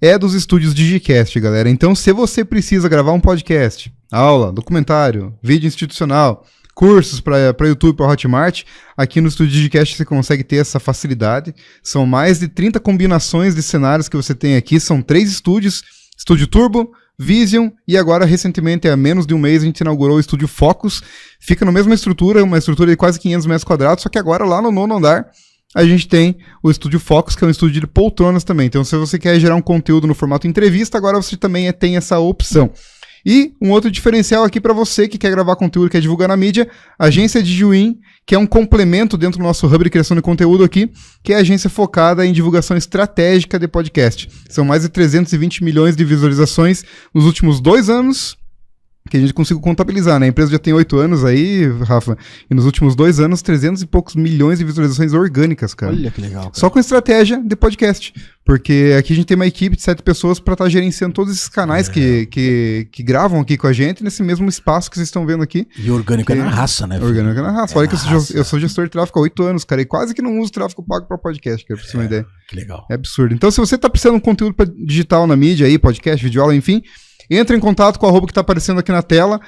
É dos estúdios Digicast, galera. Então, se você precisa gravar um podcast, aula, documentário, vídeo institucional, cursos para YouTube, para Hotmart, aqui no estúdio Digicast você consegue ter essa facilidade. São mais de 30 combinações de cenários que você tem aqui. São 3 estúdios. Estúdio Turbo, Vision e agora, recentemente, há menos de um mês, a gente inaugurou o Estúdio Focus. Fica na mesma estrutura, uma estrutura de quase 500 metros quadrados, só que agora lá no 9º andar a gente tem o Estúdio Focus, que é um estúdio de poltronas também. Então, se você quer gerar um conteúdo no formato entrevista, agora você também tem essa opção. E um outro diferencial aqui para você que quer gravar conteúdo, quer divulgar na mídia, a agência Digiwin, que é um complemento dentro do nosso hub de criação de conteúdo aqui, que é a agência focada em divulgação estratégica de podcast. São mais de 320 milhões de visualizações nos últimos 2 anos, que a gente conseguiu contabilizar, né? A empresa já tem 8 anos aí, Rafa, e nos últimos 2 anos, 300 e poucos milhões de visualizações orgânicas, cara. Olha que legal, cara. Só com estratégia de podcast. Porque aqui a gente tem uma equipe de 7 pessoas para estar gerenciando todos esses canais que gravam aqui com a gente, nesse mesmo espaço que vocês estão vendo aqui. E orgânico é na raça, né? Orgânico é na raça. Olha que eu sou gestor de tráfego há 8 anos, cara, e quase que não uso tráfego pago para podcast, cara, pra você ter uma ideia. Que legal. É absurdo. Então, se você tá precisando de um conteúdo digital na mídia aí, podcast, videoaula, enfim, entra em contato com o arroba que tá aparecendo aqui na tela,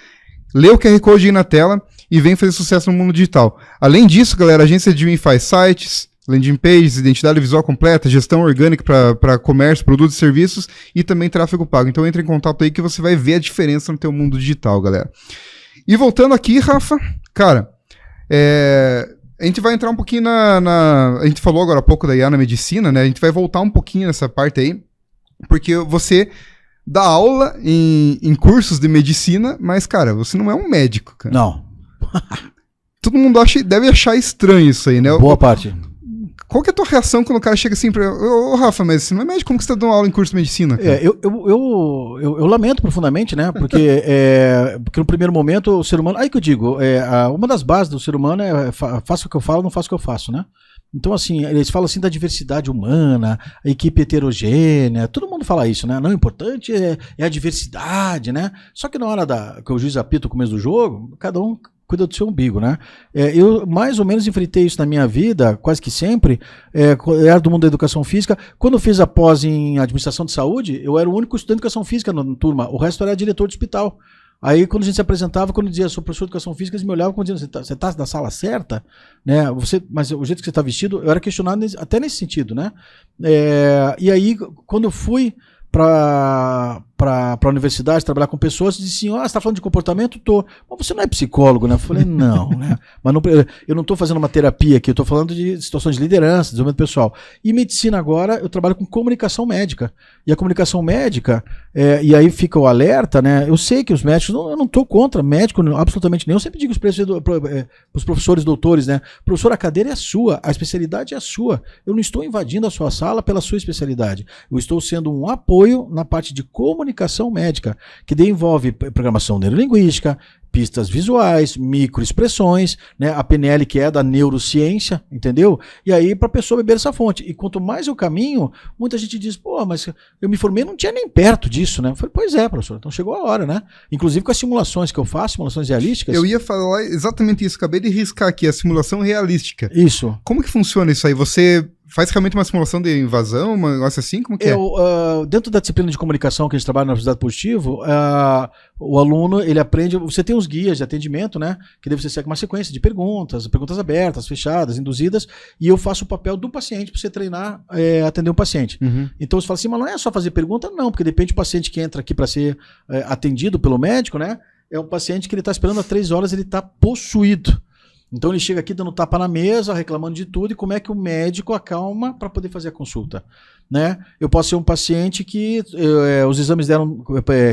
lê o QR Code aí na tela e vem fazer sucesso no mundo digital. Além disso, galera, a agência Digiwin faz sites, landing pages, identidade visual completa, gestão orgânica para comércio, produtos e serviços e também tráfego pago. Então entre em contato aí que você vai ver a diferença no teu mundo digital, galera. E voltando aqui, Rafa, cara, a gente vai entrar um pouquinho a gente falou agora há pouco da IA na medicina, né? A gente vai voltar um pouquinho nessa parte aí, porque você dá aula em cursos de medicina, mas, cara, você não é um médico, cara. Não. Todo mundo deve achar estranho isso aí, né? Boa parte. Qual que é a tua reação quando o cara chega assim pra... Ô, Rafa, mas você não é médico, como que você tá dando aula em curso de medicina? Cara? Eu lamento profundamente, né? Porque no primeiro momento o ser humano... Aí que eu digo, uma das bases do ser humano é faço o que eu falo, não faço o que eu faço, né? Então, assim, eles falam assim da diversidade humana, a equipe heterogênea, todo mundo fala isso, né? Não, o importante é a diversidade, né? Só que na hora que o juiz apita o começo do jogo, cada um cuida do seu umbigo, né? Eu mais ou menos enfrentei isso na minha vida, quase que sempre, eu era do mundo da educação física. Quando eu fiz a pós em administração de saúde, eu era o único estudante de educação física na turma, o resto era diretor de hospital. Aí quando a gente se apresentava, quando eu dizia sou professor de educação física, eles me olhavam como dizendo, você tá na sala certa? Né? Mas o jeito que você está vestido, eu era questionado até nesse sentido, né? E aí, quando eu fui para a universidade, trabalhar com pessoas, disse assim, você está falando de comportamento? Tô. Mas você não é psicólogo, né? Eu falei, não, né? Mas eu não estou fazendo uma terapia aqui, eu estou falando de situações de liderança, desenvolvimento pessoal. E medicina agora, eu trabalho com comunicação médica. E a comunicação médica, e aí fica o alerta, né? Eu sei que os médicos, eu não estou contra médico, absolutamente nenhum. Eu sempre digo para os professores, doutores, né? Professor, a cadeira é sua, a especialidade é a sua. Eu não estou invadindo a sua sala pela sua especialidade. Eu estou sendo um apoio na parte de comunicação médica, que daí envolve programação neurolinguística, pistas visuais, microexpressões, né, a PNL, que é da neurociência, entendeu? E aí para a pessoa beber essa fonte. E quanto mais eu caminho, muita gente diz, pô, mas eu me formei, não tinha nem perto disso, né? Eu falei, pois é, professor, então chegou a hora, né? Inclusive com as simulações que eu faço, simulações realísticas. Eu ia falar exatamente isso, acabei de riscar aqui, a simulação realística. Isso. Como que funciona isso aí? Você faz realmente uma simulação de invasão, um negócio assim? Como que é? Dentro da disciplina de comunicação que a gente trabalha na Universidade Positivo, o aluno, ele aprende, você tem os guias de atendimento, né? Que deve ser uma sequência de perguntas abertas, fechadas, induzidas, e eu faço o papel do paciente para você treinar, atender um paciente. Uhum. Então você fala assim, mas não é só fazer pergunta? Não, porque depende do paciente que entra aqui para ser atendido pelo médico, né? É um paciente que ele está esperando há 3 horas, ele está possuído. Então ele chega aqui dando tapa na mesa, reclamando de tudo, e como é que o médico acalma para poder fazer a consulta, né? Eu posso ser um paciente que os exames deram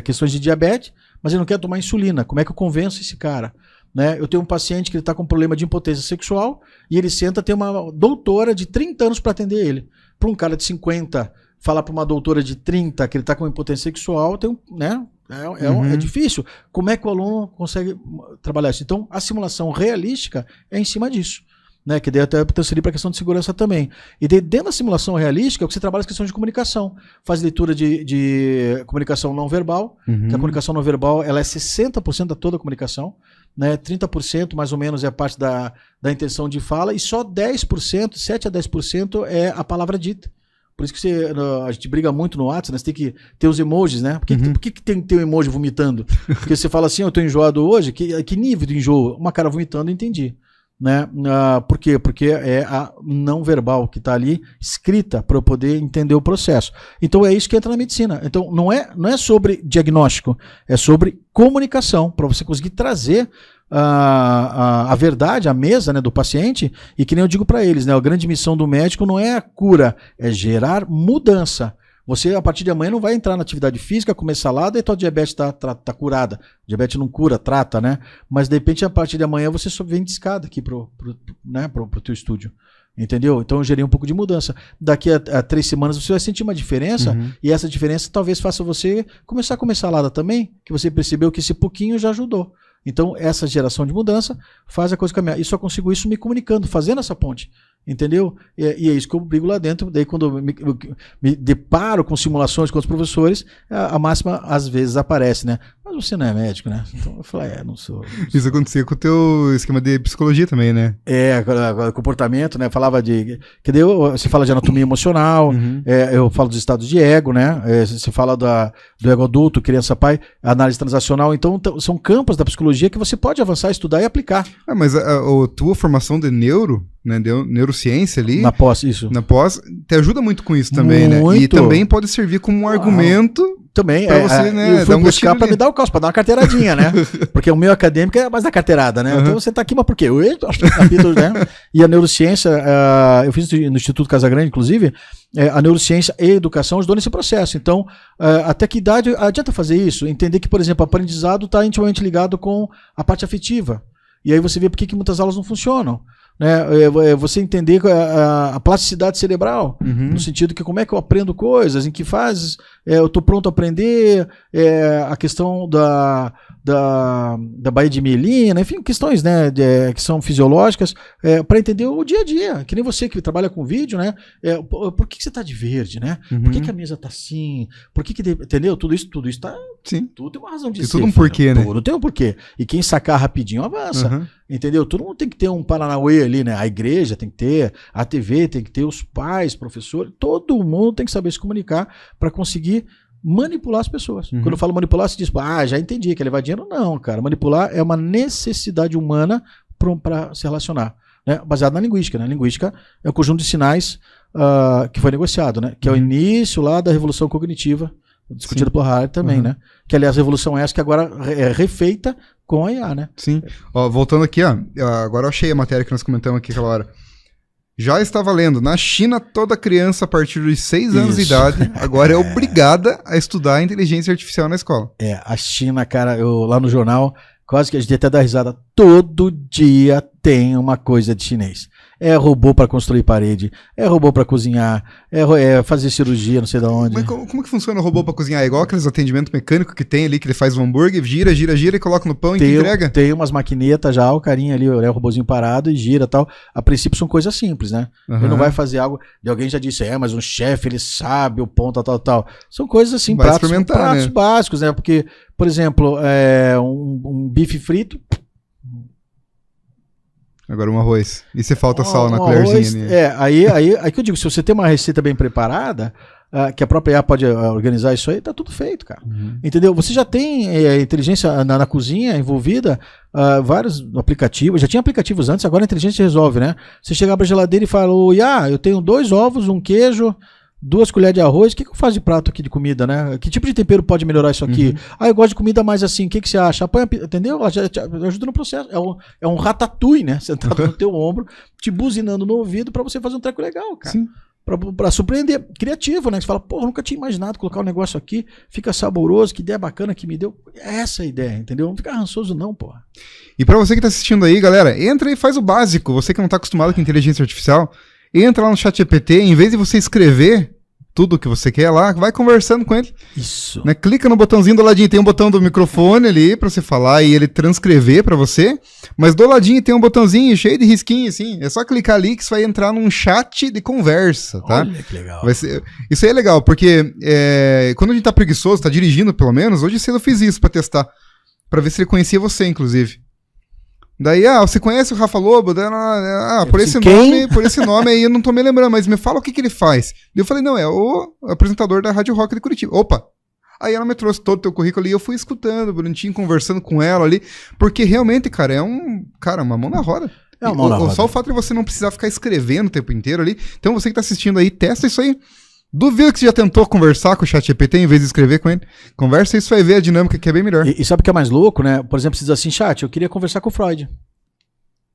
questões de diabetes, mas ele não quer tomar insulina. Como é que eu convenço esse cara? Né? Eu tenho um paciente que está com problema de impotência sexual e ele senta, tem uma doutora de 30 anos para atender ele. Para um cara de 50 falar para uma doutora de 30 que ele está com impotência sexual, né? É difícil. Como é que o aluno consegue trabalhar isso? Então, a simulação realística é em cima disso, né? Que daí até transferir para a questão de segurança também. E daí, dentro da simulação realística, você trabalha as questões de comunicação. Faz leitura de comunicação não verbal, que a comunicação não verbal ela é 60% da toda a comunicação, né? 30% mais ou menos é a parte da intenção de fala, e só 10%, 7 a 10% é a palavra dita. Por isso que a gente briga muito no WhatsApp, né? Você tem que ter os emojis, né? Por que tem que ter um emoji vomitando? Porque você fala assim, eu tô enjoado hoje, que nível de enjoo? Uma cara vomitando, eu entendi. Né? Por quê? Porque é a não verbal que está ali escrita para eu poder entender o processo. Então é isso que entra na medicina. Então não é sobre diagnóstico, é sobre comunicação, para você conseguir trazer a verdade à mesa, né, do paciente. E que nem eu digo para eles, né, a grande missão do médico não é a cura, é gerar mudança. Você, a partir de amanhã, não vai entrar na atividade física, comer salada e tua diabetes tá curada. Diabetes não cura, trata, né? Mas, de repente, a partir de amanhã, você só vem de escada aqui pro teu estúdio. Entendeu? Então, eu gerei um pouco de mudança. Daqui a 3 semanas, você vai sentir uma diferença, e essa diferença talvez faça você começar a comer salada também, que você percebeu que esse pouquinho já ajudou. Então, essa geração de mudança faz a coisa caminhar. E só consigo isso me comunicando, fazendo essa ponte. Entendeu? E é isso que eu brigo lá dentro. Daí, quando eu me deparo com simulações com os professores, a máxima às vezes aparece, né? Mas você não é médico, né? Então eu falo, não sou. Isso acontecia com o teu esquema de psicologia também, né? Comportamento, né? Falava de. Que daí você fala de anatomia emocional, eu falo dos estados de ego, né? Você fala do ego adulto, criança, pai, análise transacional. Então, são campos da psicologia que você pode avançar, estudar e aplicar. Mas a tua formação de né, neurociência ali. Na pós, isso. Na pós, te ajuda muito com isso também, muito. Né? E também pode servir como um argumento. Também, pra você, né, eu fui buscar para me dar o calço, para dar uma carteiradinha, né? Porque o meu acadêmico é mais da carteirada, né? Então você tá aqui, mas por quê? Eu acho que capítulo, né? E a neurociência, eu fiz no Instituto Casagrande, inclusive, a neurociência e a educação ajudou nesse processo. Então, até que idade adianta fazer isso? Entender que, por exemplo, o aprendizado está intimamente ligado com a parte afetiva. E aí você vê por que muitas aulas não funcionam. Né? Você entender a plasticidade cerebral, no sentido que como é que eu aprendo coisas, em que fases eu estou pronto a aprender, a questão da baía de mielina, enfim, questões, né, que são fisiológicas, para entender o dia a dia. Que nem você que trabalha com vídeo, né? Por que você está de verde, né? Por que a mesa está assim? Entendeu? Tudo isso tá. Sim. Tudo tem uma razão de tem ser. Tudo um porquê, né? Tudo tem um porquê. E quem sacar rapidinho avança. Entendeu? Todo mundo tem que ter um Paranauê ali, né? A igreja tem que ter, a TV tem que ter, os pais, professores, todo mundo tem que saber se comunicar para conseguir manipular as pessoas. Quando eu falo manipular, você diz, já entendi, quer levar dinheiro? Não, cara. Manipular é uma necessidade humana para se relacionar, né? Baseado na linguística, né? Linguística é o conjunto de sinais que foi negociado, né? Que é o início lá da revolução cognitiva, discutida por Harari também, né? Que, aliás, a revolução é essa que agora é refeita com a IA, né? Sim. Ó, voltando aqui, ó, agora eu achei a matéria que nós comentamos aqui aquela hora. Já estava lendo, na China, toda criança a partir dos 6 anos de idade agora é obrigada a estudar inteligência artificial na escola. A China, cara, lá no jornal, quase que a gente até dá risada, todo dia tem uma coisa de chinês. É robô para construir parede, é robô para cozinhar, é fazer cirurgia, não sei de onde. Mas como que funciona o robô para cozinhar? É igual aqueles atendimentos mecânicos que tem ali, que ele faz o hambúrguer, gira e coloca no pão e entrega? Tem umas maquinetas já, o carinha ali, o robozinho parado e gira e tal. A princípio são coisas simples, né? Ele não vai fazer algo... E alguém já disse, mas um chefe, ele sabe o ponto, tal. São coisas assim, pratos né? Básicos, né? Porque, por exemplo, um bife frito... Agora um arroz. E se falta sal na colherzinha ali. Aí que eu digo, se você tem uma receita bem preparada, que a própria IA pode organizar isso aí, tá tudo feito, cara. Entendeu? Você já tem inteligência na cozinha envolvida, vários aplicativos, já tinha aplicativos antes, agora a inteligência resolve, né? Você chega pra geladeira e fala, eu tenho 2 ovos, um queijo, 2 colheres de arroz, o que eu faço de prato aqui de comida, né? Que tipo de tempero pode melhorar isso aqui? Eu gosto de comida mais assim, o que você acha? Entendeu? Ela já te ajuda no processo. É um ratatouille, né? Sentado no teu ombro, te buzinando no ouvido pra você fazer um treco legal, cara. Sim. Pra surpreender. Criativo, né? Você fala, eu nunca tinha imaginado colocar um negócio aqui, fica saboroso, que ideia bacana que me deu. É essa a ideia, entendeu? Não fica rançoso não, porra. E pra você que tá assistindo aí, galera, entra e faz o básico. Você que não tá acostumado com inteligência artificial, entra lá no ChatGPT, em vez de você escrever tudo que você quer lá, vai conversando com ele. Isso. Né? Clica no botãozinho do ladinho, tem um botão do microfone ali pra você falar e ele transcrever pra você, mas do ladinho tem um botãozinho cheio de risquinho, assim, é só clicar ali que você vai entrar num chat de conversa, tá? Olha que legal. Isso aí é legal, porque quando a gente tá preguiçoso, tá dirigindo pelo menos, hoje cedo eu fiz isso pra testar, pra ver se ele conhecia você, inclusive. Daí, você conhece o Rafa Lobo? Por esse nome aí eu não tô me lembrando, mas me fala o que ele faz. Daí eu falei, não, é o apresentador da Rádio Rock de Curitiba. Opa! Aí ela me trouxe todo o teu currículo e eu fui escutando, bonitinho, conversando com ela ali, porque realmente, cara, uma mão na roda. É uma mão na roda. Só o fato de você não precisar ficar escrevendo o tempo inteiro ali. Então você que tá assistindo aí, testa isso aí. Duvido que você já tentou conversar com o ChatGPT em vez de escrever com ele. Conversa e isso vai ver a dinâmica que é bem melhor. E sabe o que é mais louco, né? Por exemplo, você diz assim, chat, eu queria conversar com o Freud.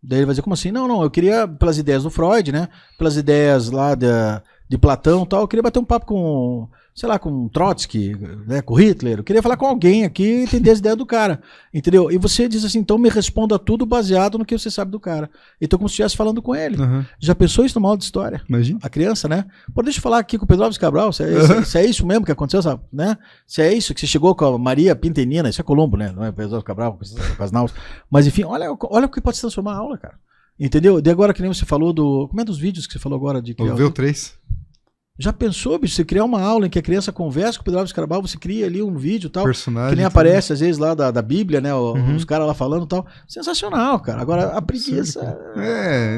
Daí ele vai dizer, como assim? Não, eu queria, pelas ideias do Freud, né? Pelas ideias lá de Platão e tal, eu queria bater um papo com, sei lá, com Trotsky, né? Com Hitler. Eu queria falar com alguém aqui e entender as ideias do cara. Entendeu? E você diz assim, então me responda tudo baseado no que você sabe do cara. Então como se estivesse falando com ele. Já pensou isso numa aula de história? Imagina. A criança, né? Pô, deixa eu falar aqui com o Pedro Alves Cabral, se é isso mesmo que aconteceu, sabe? Né? Se é isso que você chegou com a Maria Pintenina, isso é Colombo, né? Não é Pedro Alves Cabral com as náuseas. Mas enfim, olha o que pode se transformar a aula, cara. Entendeu? De agora que nem você falou como é dos vídeos que você falou agora de criar? O VO3. Já pensou, bicho, você criar uma aula em que a criança conversa com o Pedro Alves Cabral, você cria ali um vídeo e tal, personagem, que nem aparece às vezes lá da Bíblia, né, os caras lá falando e tal. Sensacional, cara. Agora a preguiça...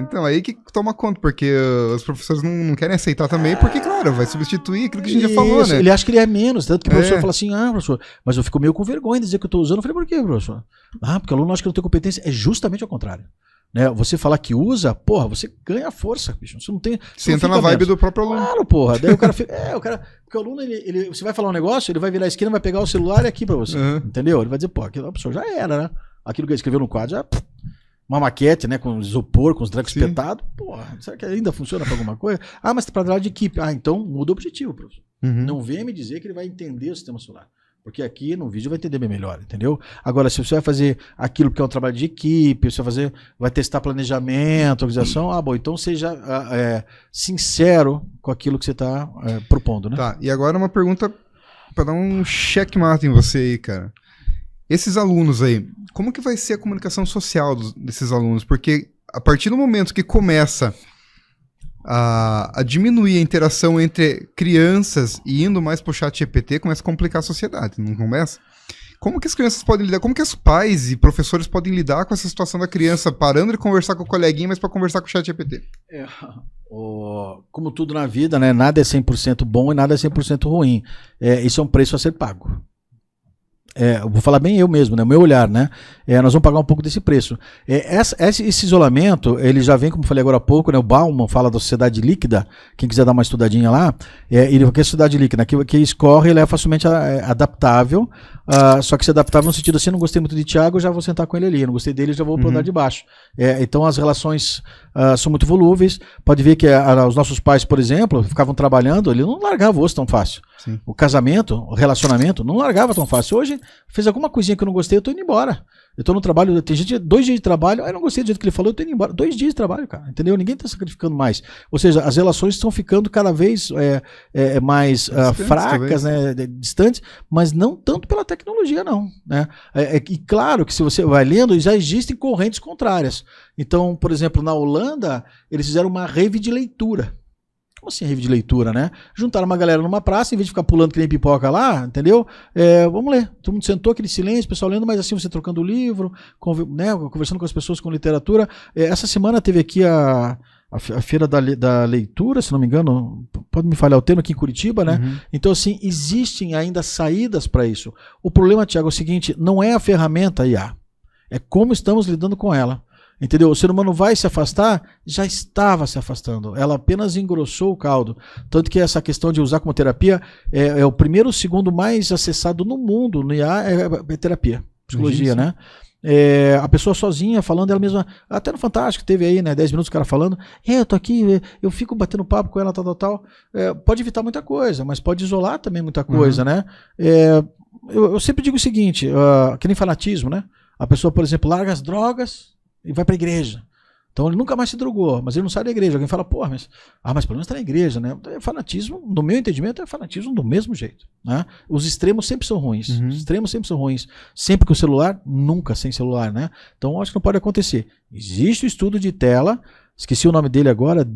Então aí que toma conta, porque os professores não querem aceitar também, porque, claro, vai substituir aquilo que a gente já falou, né? Ele acha que ele é menos, tanto que o professor fala assim, professor, mas eu fico meio com vergonha de dizer que eu tô usando. Eu falei, por quê, professor? Porque o aluno acha que não tem competência. É justamente ao contrário. Né? Você falar que usa, porra, você ganha força, bicho. Você não tem. Você entra na vibe do próprio aluno. Claro, porra. Daí o cara fica. Porque o aluno, você vai falar um negócio, ele vai virar a esquina, vai pegar o celular e aqui pra você. Entendeu? Ele vai dizer, pô, aquilo a pessoa já era, né? Aquilo que ele escreveu no quadro já. Uma maquete, né? Com isopor, com os dragos espetados. Porra, será que ainda funciona pra alguma coisa? Mas pra trabalhar de equipe. Então muda o objetivo, professor. Não venha me dizer que ele vai entender o sistema solar. Porque aqui no vídeo vai entender bem melhor, entendeu? Agora, se você vai fazer aquilo que é um trabalho de equipe, você vai testar planejamento, organização, então seja sincero com aquilo que você está propondo, né? Tá, e agora uma pergunta pra dar um checkmate em você aí, cara. Esses alunos aí, como que vai ser a comunicação social desses alunos? Porque a partir do momento que começa a diminuir a interação entre crianças e indo mais pro chat GPT, começa a complicar a sociedade, não começa? Como que as crianças podem lidar? Como que os pais e professores podem lidar com essa situação da criança parando de conversar com o coleguinha, mas para conversar com o chat GPT? Como tudo na vida, né? Nada é 100% bom e nada é 100% ruim. Isso é um preço a ser pago. Eu vou falar bem eu mesmo, né? O meu olhar, né? Nós vamos pagar um pouco desse preço. Esse isolamento, ele já vem, como falei agora há pouco, né? O Bauman fala da sociedade líquida, quem quiser dar uma estudadinha lá, ele que é a sociedade líquida, que escorre, ele é facilmente adaptável, só que se adaptável no sentido assim, não gostei muito de Thiago, já vou sentar com ele ali, não gostei dele, já vou pro andar de baixo. Então as relações são muito volúveis, pode ver que os nossos pais, por exemplo, ficavam trabalhando, ele não largava o osso tão fácil. Sim. O casamento, o relacionamento, não largava tão fácil. Hoje, fez alguma coisinha que eu não gostei, eu tô indo embora. Eu tô no trabalho, tem gente, 2 dias de trabalho, eu não gostei do jeito que ele falou, eu tô indo embora. 2 dias de trabalho, cara, entendeu? Ninguém tá sacrificando mais. Ou seja, as relações estão ficando cada vez mais fracas, né, distantes, mas não tanto pela tecnologia, não. Né? E claro que se você vai lendo, já existem correntes contrárias. Então, por exemplo, na Holanda, eles fizeram uma rave de leitura. Como assim rave de leitura, né? Juntaram uma galera numa praça, em vez de ficar pulando que nem pipoca lá, entendeu? Vamos ler. Todo mundo sentou, aquele silêncio, o pessoal lendo, mas assim você trocando o livro, né, conversando com as pessoas com literatura. Essa semana teve aqui a Feira da Leitura, se não me engano, pode me falhar o termo, aqui em Curitiba, né? Uhum. Então, assim, existem ainda saídas para isso. O problema, Thiago, é o seguinte, não é a ferramenta IA, é como estamos lidando com ela. Entendeu? O ser humano vai se afastar, já estava se afastando. Ela apenas engrossou o caldo. Tanto que essa questão de usar como terapia é o primeiro ou segundo mais acessado no mundo no IA, é terapia, psicologia, né? A pessoa sozinha, falando ela mesma, até no Fantástico, teve aí, né, 10 minutos o cara falando, eu tô aqui, eu fico batendo papo com ela, tal. Pode evitar muita coisa, mas pode isolar também muita coisa, né? Eu sempre digo o seguinte, que nem fanatismo, né? A pessoa, por exemplo, larga as drogas e vai para a igreja. Então ele nunca mais se drogou, mas ele não sai da igreja. Alguém fala, pô, mas pelo menos está na igreja, né? Fanatismo, no meu entendimento, é fanatismo do mesmo jeito. Né? Os extremos sempre são ruins. Uhum. Os extremos sempre são ruins. Sempre com celular, nunca sem celular, né? Então acho que não pode acontecer. Existe o estudo de tela, esqueci o nome dele agora,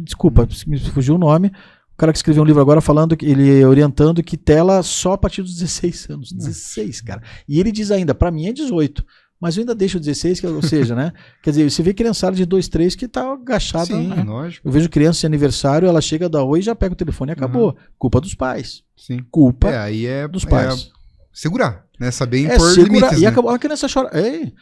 desculpa, me fugiu o nome. O cara que escreveu um livro agora falando, ele orientando que tela só a partir dos 16 anos. 16, cara. E ele diz ainda, para mim é 18. Mas eu ainda deixo 16, ou seja, né? Quer dizer, você vê criançada de 2, 3 que tá agachada. Sim, né? lógico. Eu vejo criança de aniversário, ela chega da oi e já pega o telefone e acabou. Culpa dos pais. Sim. Culpa dos pais. Segurar, né? Saber impor limites. E né? acabou, a criança chora.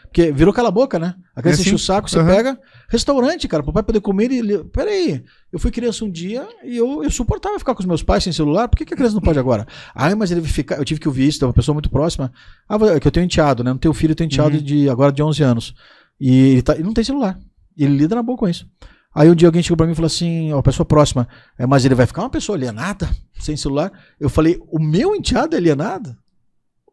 Porque virou cala a boca, né? A criança enche o saco, você pega. Restaurante, cara, pro pai poder comer. Peraí, eu fui criança um dia e eu suportava ficar com os meus pais sem celular. Por que a criança não pode agora? Mas ele vai ficar. Eu tive que ouvir isso de uma pessoa muito próxima. Que eu tenho enteado, né? Não tenho filho, eu tenho enteado agora de 11 anos. E ele não tem celular. E ele lida na boa com isso. Aí um dia alguém chegou pra mim e falou assim, uma pessoa próxima, mas ele vai ficar uma pessoa alienada, sem celular? Eu falei, o meu enteado é alienado?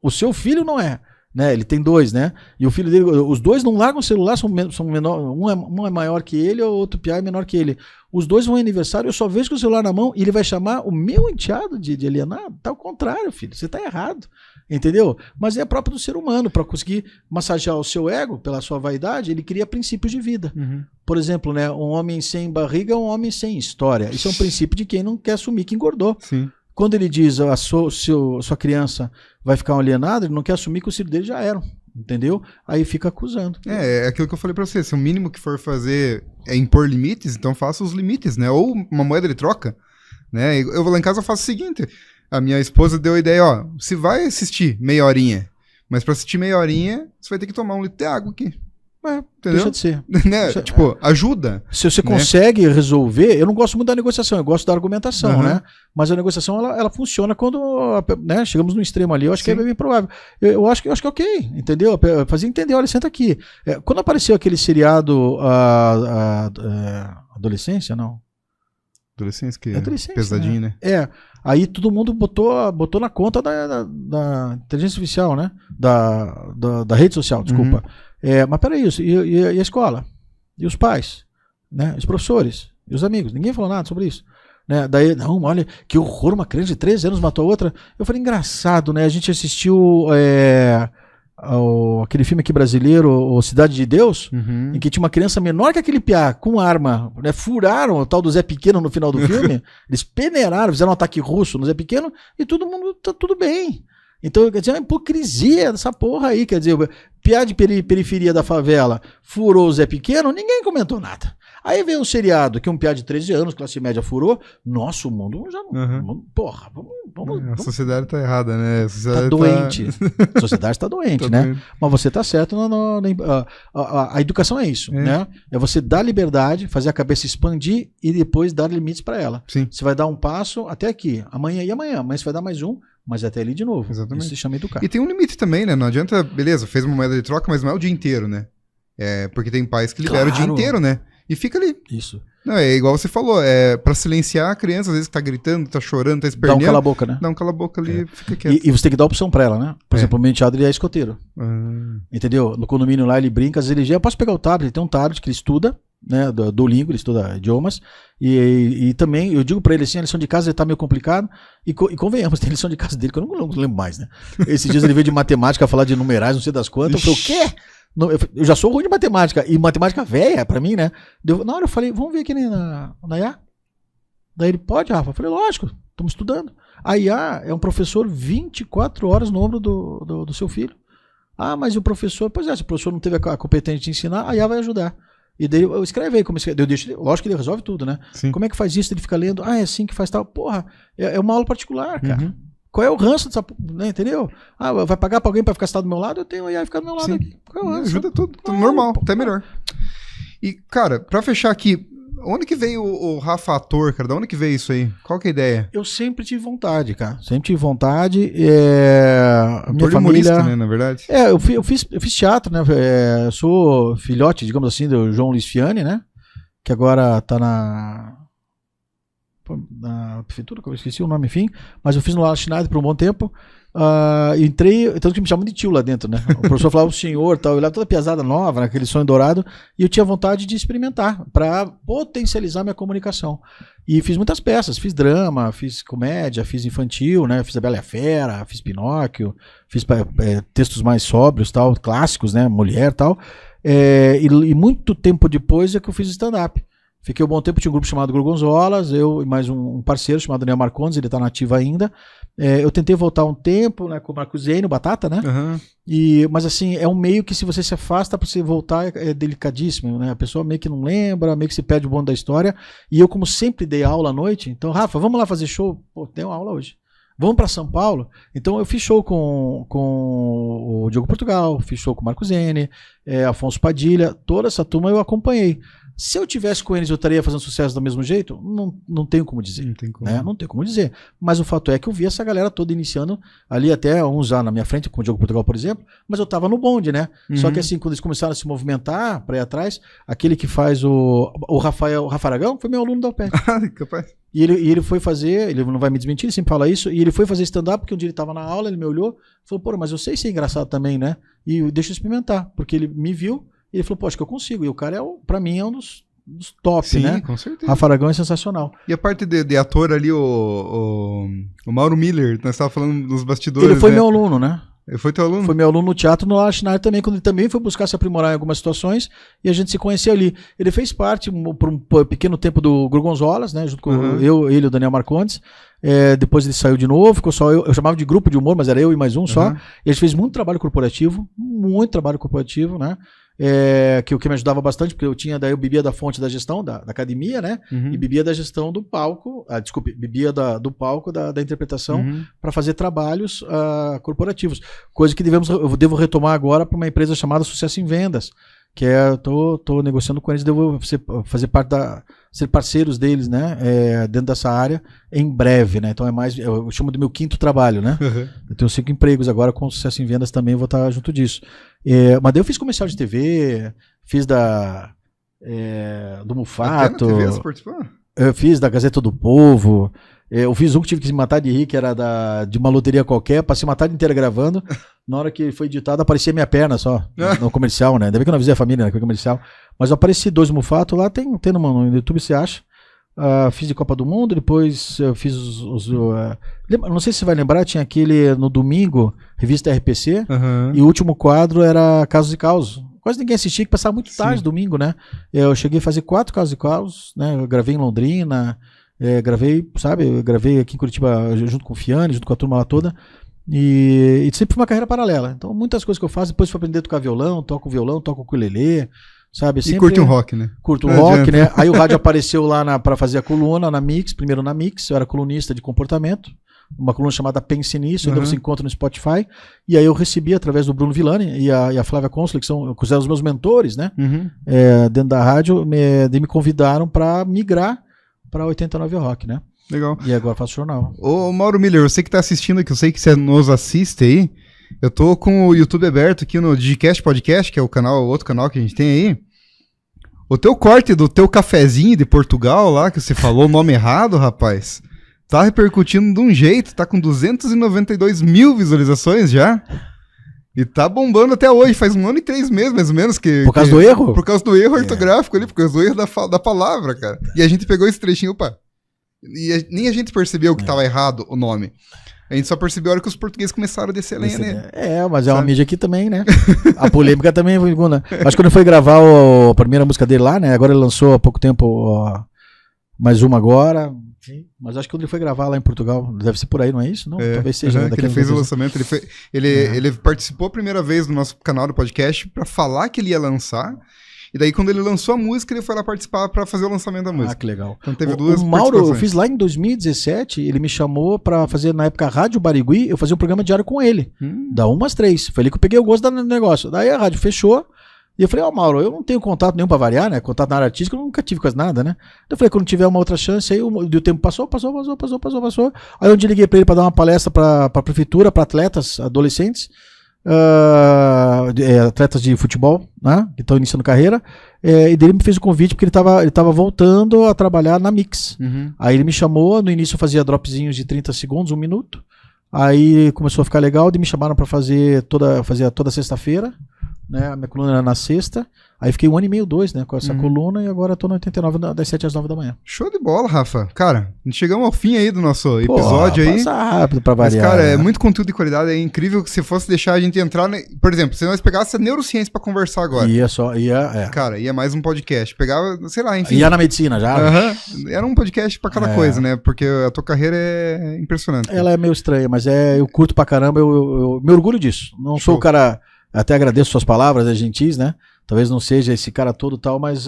O seu filho não é, né? Ele tem 2, né? E o filho dele, os 2 não largam o celular, são menor, um é maior que ele, o outro piá é menor que ele. Os 2 vão em aniversário, eu só vejo com o celular na mão e ele vai chamar o meu enteado de alienado. Tá ao contrário, filho, você tá errado. Entendeu? Mas é próprio do ser humano, para conseguir massagear o seu ego pela sua vaidade, ele cria princípios de vida. Por exemplo, né? Um homem sem barriga é um homem sem história. Isso é um princípio de quem não quer assumir que engordou. Sim. Quando ele diz a sua criança vai ficar um alienado, ele não quer assumir que os filhos dele já eram, entendeu? Aí fica acusando. É aquilo que eu falei pra você, se o mínimo que for fazer é impor limites, então faça os limites, né? Ou uma moeda de troca, né? Eu vou lá em casa e faço o seguinte, a minha esposa deu a ideia, se vai assistir meia horinha, mas pra assistir meia horinha, você vai ter que tomar 1 litro de água aqui. Entendeu? Deixa de ser. Né? Tipo, ajuda. Se você consegue resolver, eu não gosto muito da negociação, eu gosto da argumentação, né? Mas a negociação, ela funciona quando, né, chegamos no extremo ali, eu acho que é bem provável. Eu acho que é ok, entendeu? Fazer entender, olha, senta aqui. Quando apareceu aquele seriado Adolescência, não? Adolescência, que é pesadinho, né? Aí todo mundo botou na conta da inteligência artificial, né? Da rede social, desculpa. Mas peraí, e a escola? E os pais? Né? Os professores? E os amigos? Ninguém falou nada sobre isso. Né? Daí, não, olha, que horror, uma criança de 13 anos matou a outra. Eu falei, engraçado, né? A gente assistiu aquele filme aqui brasileiro, o Cidade de Deus, em que tinha uma criança menor que aquele piá, com arma, né? Furaram o tal do Zé Pequeno no final do filme, eles peneiraram, fizeram um ataque russo no Zé Pequeno, e todo mundo tá tudo bem. Então, quer dizer, é uma hipocrisia dessa porra aí, quer dizer, piá de periferia da favela furou o Zé Pequeno, ninguém comentou nada. Aí veio um seriado que um piá de 13 anos, classe média, furou. Nossa, o mundo já não. Porra, vamos. A sociedade tá errada, né? A sociedade tá doente. A sociedade tá doente, né? Doente. Mas você tá certo. A educação é isso, né? É você dar liberdade, fazer a cabeça expandir e depois dar limites para ela. Sim. Você vai dar um passo até aqui, amanhã, mas você vai dar mais um. Mas até ali de novo. Exatamente. Isso se chama educar. E tem um limite também, né? Não adianta, beleza, fez uma moeda de troca, mas não é o dia inteiro, né? Porque tem pais que liberam o dia inteiro, né? E fica ali. Isso. Não, é igual você falou, pra silenciar a criança, às vezes que tá gritando, tá chorando, tá esperneando. Dá um cala-boca, né? Dá um cala-boca ali, fica quieto. E você tem que dar opção pra ela, né? Por exemplo, o meu enteado, ele é escoteiro. Entendeu? No condomínio lá, ele brinca, às vezes ele já, eu posso pegar o tablet, ele tem um tablet que ele estuda, né, do Duolingo, ele estuda idiomas, e também, eu digo pra ele assim, a lição de casa ele tá meio complicado, e convenhamos, tem lição de casa dele, que eu não lembro mais, né? Esses dias ele veio de matemática, falar de numerais, não sei das quantas, eu falei, o quê? Eu já sou ruim de matemática, e matemática velha pra mim, né? Na hora eu falei, vamos ver aqui na IA? Daí ele, pode, Rafa? Eu falei, lógico, estamos estudando. A IA é um professor 24 horas no ombro do seu filho. Ah, mas o professor, pois é, se o professor não teve a competência de ensinar, a IA vai ajudar. E daí eu escrevo aí, como escreve, eu deixo, lógico que ele resolve tudo, né? Sim. Como é que faz isso? Ele fica lendo, é assim que faz tal. Porra, é uma aula particular, cara. Qual é o ranço dessa, né, entendeu? Vai pagar pra alguém pra ficar sentado do meu lado? Eu tenho a IA ficar do meu lado. Sim. Aqui. Qual é o ranço? Ajuda tudo, normal, até melhor. E, cara, pra fechar aqui, onde que veio o Rafa ator, cara? Da onde que veio isso aí? Qual que é a ideia? Eu sempre tive vontade, cara. Sempre tive vontade. Minha família, né, na verdade? Eu fiz teatro, né? Eu sou filhote, digamos assim, do João Luiz Fiani, né? Que agora tá na prefeitura, que eu esqueci o nome, enfim. Mas eu fiz no Schneider por um bom tempo. Entrei, tanto que me chamam de tio lá dentro, né? O professor falava o senhor, tal, eu olhava toda piazada nova, naquele sonho dourado, e eu tinha vontade de experimentar, para potencializar minha comunicação. E fiz muitas peças, fiz drama, fiz comédia, fiz infantil, né? Fiz A Bela e a Fera, fiz Pinóquio, fiz textos mais sóbrios, tal, clássicos, né? Mulher, tal. E muito tempo depois é que eu fiz stand-up. Fiquei um bom tempo, tinha um grupo chamado Gorgonzolas, eu e mais um parceiro chamado Daniel Marcondes, ele está nativo ainda. Eu tentei voltar um tempo, né, com o Marcos Zeno, Batata, né? Mas assim, é um meio que se você se afasta para você voltar é delicadíssimo, né? A pessoa meio que não lembra, meio que se perde o bonde da história. E eu, como sempre dei aula à noite, então, Rafa, vamos lá fazer show? Pô, tem uma aula hoje. Vamos para São Paulo? Então eu fiz show com o Diogo Portugal, fiz show com o Marcos Zene, Afonso Padilha, toda essa turma eu acompanhei. Se eu tivesse com eles, eu estaria fazendo sucesso do mesmo jeito? Não tenho como dizer. Não tem como. Né? Não tenho como dizer. Mas o fato é que eu vi essa galera toda iniciando ali, até uns já na minha frente, com o Diogo Portugal, por exemplo, mas eu tava no bonde, né? Só que assim, quando eles começaram a se movimentar para ir atrás, aquele que faz o Rafa Aragão foi meu aluno da UPEC. Capaz. E ele foi fazer, ele não vai me desmentir, ele sempre fala isso, e ele foi fazer stand-up porque um dia ele tava na aula, ele me olhou, falou, pô, mas eu sei ser engraçado também, né? E deixa eu experimentar, porque ele me viu, e ele falou, pô, acho que eu consigo. E o cara pra mim é um dos top, sim, né? Com certeza. Rafa Aragão é sensacional. E a parte de ator ali, o Mauro Miller, nós estávamos falando nos bastidores. Ele foi meu aluno, né? Ele foi teu aluno? Foi meu aluno no teatro no Schneider também, quando ele também foi buscar se aprimorar em algumas situações, e a gente se conheceu ali. Ele fez parte por um pequeno tempo do Gorgonzolas, né? Junto com ele e o Daniel Marcondes. Depois ele saiu de novo, ficou só eu chamava de grupo de humor, mas era eu e mais um só. E a gente fez muito trabalho corporativo, né? Que o que me ajudava bastante, porque eu bebia da fonte da gestão da academia, né? E bebia da gestão do palco, bebia do palco da interpretação para fazer trabalhos corporativos. Coisa que eu devo retomar agora para uma empresa chamada Sucesso em Vendas, que tô negociando com eles, devo fazer parte ser parceiros deles, né? Dentro dessa área em breve, né? Então eu chamo do meu quinto trabalho, né? Eu tenho 5 empregos agora com Sucesso em Vendas também, vou estar junto disso. Mas daí eu fiz comercial de TV, fiz do Mufato, TV, você participou? Eu fiz da Gazeta do Povo. Eu fiz um que tive que se matar de rir, que era de uma loteria qualquer, passei uma tarde inteira gravando. Na hora que foi editado, aparecia minha perna só, no comercial, né? Ainda bem que eu não avisei a família, né? Que foi comercial. Mas eu apareci 2 Mufato lá, tem no YouTube, você acha. fiz de Copa do Mundo, depois eu fiz não sei se você vai lembrar, tinha aquele no domingo, revista RPC, e o último quadro era Casos e Causos. Quase ninguém assistia, que passava muito tarde domingo, né? Eu cheguei a fazer 4 Casos e Causos, né? Eu gravei em Londrina, gravei aqui em Curitiba junto com o Fiane, junto com a turma lá toda. E sempre foi uma carreira paralela. Então, muitas coisas que eu faço, depois fui aprender a tocar violão, toco ukulele, sabe? Sempre, e curte um rock, né? Curto um rock, né? Aí o rádio apareceu lá pra fazer a coluna na Mix, primeiro na Mix, eu era colunista de comportamento, uma coluna chamada Pense Nisso, ainda você encontra no Spotify, e aí eu recebi através do Bruno Villani e a Flávia Consoli, que são os meus mentores, né? Dentro da rádio, me convidaram para migrar para 89 Rock, né? Legal. E agora faço jornal. Ô Mauro Miller, você que tá assistindo aqui, eu sei que você nos assiste aí, eu tô com o YouTube aberto aqui no Digicast Podcast, que é o outro canal que a gente tem aí. O teu corte do teu cafezinho de Portugal lá, que você falou o nome errado, rapaz, tá repercutindo de um jeito, tá com 292 mil visualizações já. E tá bombando até hoje, faz 1 ano e 3 meses, mais ou menos. Por causa do erro? Por causa do erro ortográfico ali, por causa do erro da palavra, cara. E a gente pegou esse trechinho, e nem a gente percebeu que tava errado o nome. A gente só percebeu a hora que os portugueses começaram a descer a lenha, né? Mas é uma mídia aqui também, né? A polêmica também foi. Acho que quando foi gravar a primeira música dele lá, né? Agora ele lançou há pouco tempo mais uma agora. Sim. Mas acho que quando ele foi gravar lá em Portugal, deve ser por aí, não é isso? Não, talvez seja. Que ele fez o lançamento, ele participou a primeira vez do nosso canal do podcast pra falar que ele ia lançar. E daí, quando ele lançou a música, ele foi lá participar pra fazer o lançamento da música. Que legal. Então teve duas o Mauro, eu fiz lá em 2017, ele me chamou pra fazer, na época, a Rádio Barigui, eu fazia um programa diário com ele. Da 1 às 3. Foi ali que eu peguei o gosto do negócio. Daí a rádio fechou, e eu falei, Mauro, eu não tenho contato nenhum pra variar, né? Contato na área artística, eu nunca tive quase nada, né? Então eu falei, quando tiver uma outra chance, aí o tempo passou. Aí eu liguei pra ele pra dar uma palestra pra prefeitura, pra atletas, adolescentes, atletas de futebol, né, que estão iniciando carreira, e dele me fez o convite porque ele tava voltando a trabalhar na Mix. Aí ele me chamou, no início eu fazia dropzinhos de 30 segundos, 1 minuto, aí começou a ficar legal, e me chamaram para fazer toda sexta-feira, né, a minha coluna era na sexta, aí fiquei 1 ano e meio, 2, né, com essa coluna, e agora tô no 89 das 7 às 9 da manhã. Show de bola, Rafa. Cara, a gente chegamos ao fim aí do nosso episódio aí. Passa rápido pra variar. Mas, cara, é muito conteúdo de qualidade, é incrível que se fosse deixar a gente entrar, por exemplo, se nós pegássemos a neurociência pra conversar agora. Cara, ia mais um podcast. Pegava, sei lá, enfim. Ia na medicina já. Era um podcast pra cada coisa, né, porque a tua carreira é impressionante. Cara. Ela é meio estranha, mas eu curto pra caramba, eu me orgulho disso. Não sou o cara... Até agradeço suas palavras, gentis, né? Talvez não seja esse cara todo tal, mas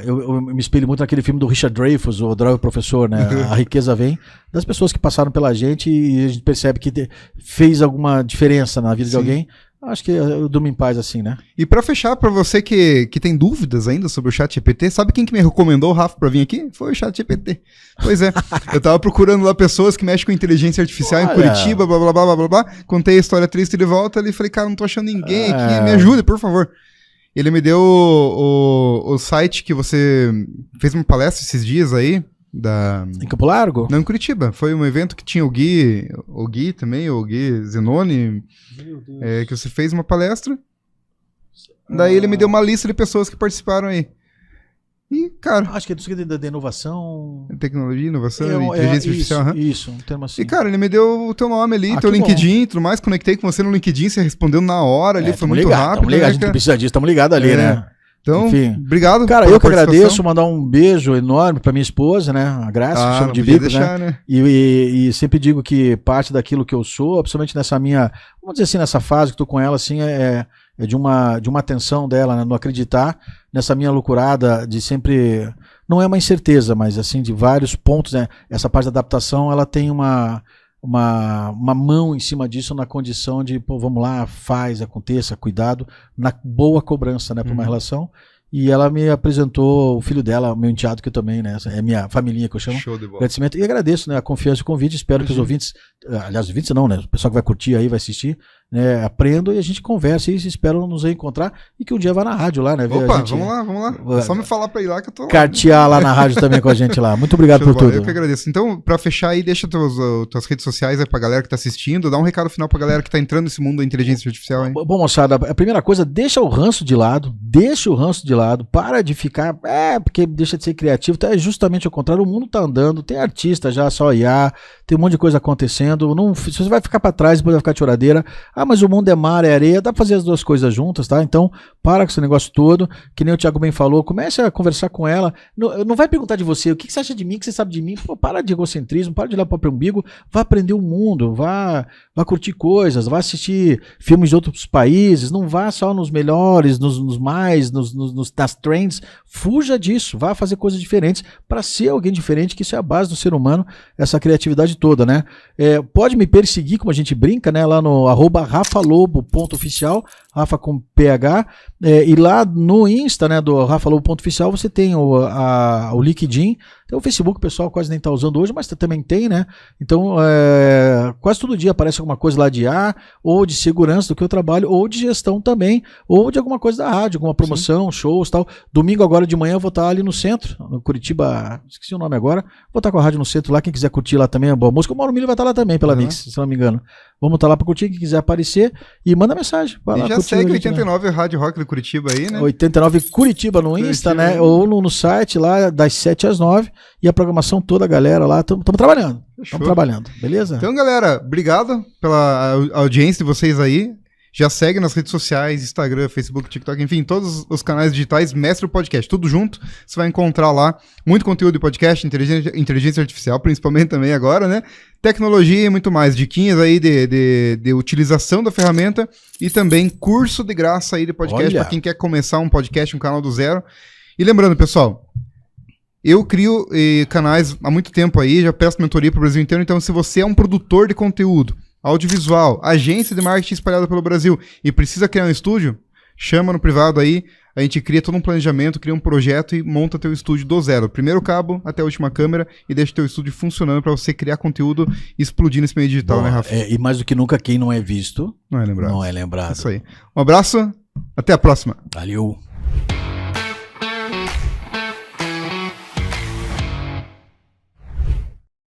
eu me espelho muito naquele filme do Richard Dreyfuss, o Droga Professor, né? A riqueza vem das pessoas que passaram pela gente e a gente percebe que fez alguma diferença na vida de alguém. Acho que eu durmo em paz assim, né? E pra fechar, pra você que tem dúvidas ainda sobre o ChatGPT, sabe quem que me recomendou o Rafa pra vir aqui? Foi o ChatGPT. Pois é, eu tava procurando lá pessoas que mexem com inteligência artificial em Curitiba, blá, blá, blá, blá, blá, blá. Contei a história triste de volta ali e falei, cara, não tô achando ninguém aqui, me ajuda, por favor. Ele me deu o site que você fez uma palestra esses dias aí, em Campo Largo? Não, em Curitiba. Foi um evento que tinha o Gui também, o Gui Zenoni, que você fez uma palestra. Daí ele me deu uma lista de pessoas que participaram aí. E, cara... Acho que é do de inovação... Tecnologia, inovação, inteligência artificial. Isso, um termo assim. E, cara, ele me deu o teu nome ali, teu LinkedIn e tudo mais. Conectei com você no LinkedIn, você respondeu na hora ali, foi muito rápido. A gente precisa disso, estamos ligados ali, né? Então, enfim, obrigado. Cara, eu que agradeço, mandar um beijo enorme pra minha esposa, né? A Graça, que chamo de Bico, né? E sempre digo que parte daquilo que eu sou, principalmente nessa minha, vamos dizer assim, nessa fase que tô com ela, assim, é de uma atenção dela, né? No acreditar nessa minha loucurada de sempre, não é uma incerteza, mas assim, de vários pontos, né? Essa parte da adaptação, ela tem uma mão em cima disso na condição de, pô, vamos lá, faz, aconteça, cuidado, na boa cobrança, né, para uma relação. E ela me apresentou o filho dela, meu enteado, que eu também, né, é minha família que eu chamo. Show de bola. Agradecimento e agradeço, né, a confiança e o convite, espero que os ouvintes, aliás, os ouvintes não, né, o pessoal que vai curtir aí, vai assistir, né, aprendo e a gente conversa e espero nos reencontrar e que um dia vá na rádio lá, né? Opa, vamos lá. É só me falar pra ir lá que eu tô lá. Cartear lá na rádio também com a gente lá. Muito obrigado por tudo. Eu que agradeço. Então, pra fechar aí, deixa tuas redes sociais aí pra galera que tá assistindo, dá um recado final pra galera que tá entrando nesse mundo da inteligência artificial, hein? Bom, moçada, a primeira coisa, deixa o ranço de lado, para de ficar, porque deixa de ser criativo, é justamente o contrário, o mundo tá andando, tem artista já, só IA, tem um monte de coisa acontecendo, se você vai ficar pra trás, depois vai ficar choradeira, mas o mundo é mar, é areia, dá pra fazer as duas coisas juntas, tá? Então, para com esse negócio todo, que nem o Thiago bem falou, comece a conversar com ela, não vai perguntar de você, o que você acha de mim, o que você sabe de mim, pô, para de egocentrismo, para de olhar para o umbigo, vá aprender o mundo, vá curtir coisas, vá assistir filmes de outros países, não vá só nos melhores, nas trends, fuja disso, vá fazer coisas diferentes para ser alguém diferente, que isso é a base do ser humano, essa criatividade toda, né? Pode me perseguir, como a gente brinca, né? Lá no @rafalobo.oficial, Rafa com PH, e lá no Insta, né, do rafalobo.oficial, você tem o LinkedIn, tem o Facebook, o pessoal quase nem tá usando hoje, mas também tem, né? Então, quase todo dia aparece alguma coisa lá de IA, ou de segurança do que eu trabalho, ou de gestão também, ou de alguma coisa da rádio, alguma promoção, shows, tal. Domingo agora de manhã eu vou estar ali no centro, no Curitiba, esqueci o nome agora, vou estar com a rádio no centro lá, quem quiser curtir lá também, a boa música, o Mauro Milho vai estar lá também pela Mix, se não me engano. Vamos estar lá para curtir, quem quiser aparecer, e manda mensagem. E já segue 89 Rádio Rock do Curitiba aí, né? 89 Curitiba no Insta, né? Ou no site lá, das 7 às 9, e a programação toda, a galera lá, estamos trabalhando. Estamos trabalhando, beleza? Então, galera, obrigado pela audiência de vocês aí. Já segue nas redes sociais, Instagram, Facebook, TikTok, enfim, todos os canais digitais, Mestre Podcast, tudo junto. Você vai encontrar lá muito conteúdo de podcast, inteligência artificial, principalmente também agora, né? Tecnologia e muito mais, diquinhas aí de utilização da ferramenta e também curso de graça aí de podcast para quem quer começar um podcast, um canal do zero. E lembrando, pessoal, eu crio canais há muito tempo aí, já peço mentoria para o Brasil inteiro, então se você é um produtor de conteúdo, audiovisual, agência de marketing espalhada pelo Brasil e precisa criar um estúdio, chama no privado aí, a gente cria todo um planejamento, cria um projeto e monta teu estúdio do zero. Primeiro cabo até a última câmera e deixa teu estúdio funcionando para você criar conteúdo e explodir nesse meio digital, bom, né, Rafa? E mais do que nunca, quem não é visto não é lembrado. Não é lembrado. Isso aí. Um abraço, até a próxima. Valeu.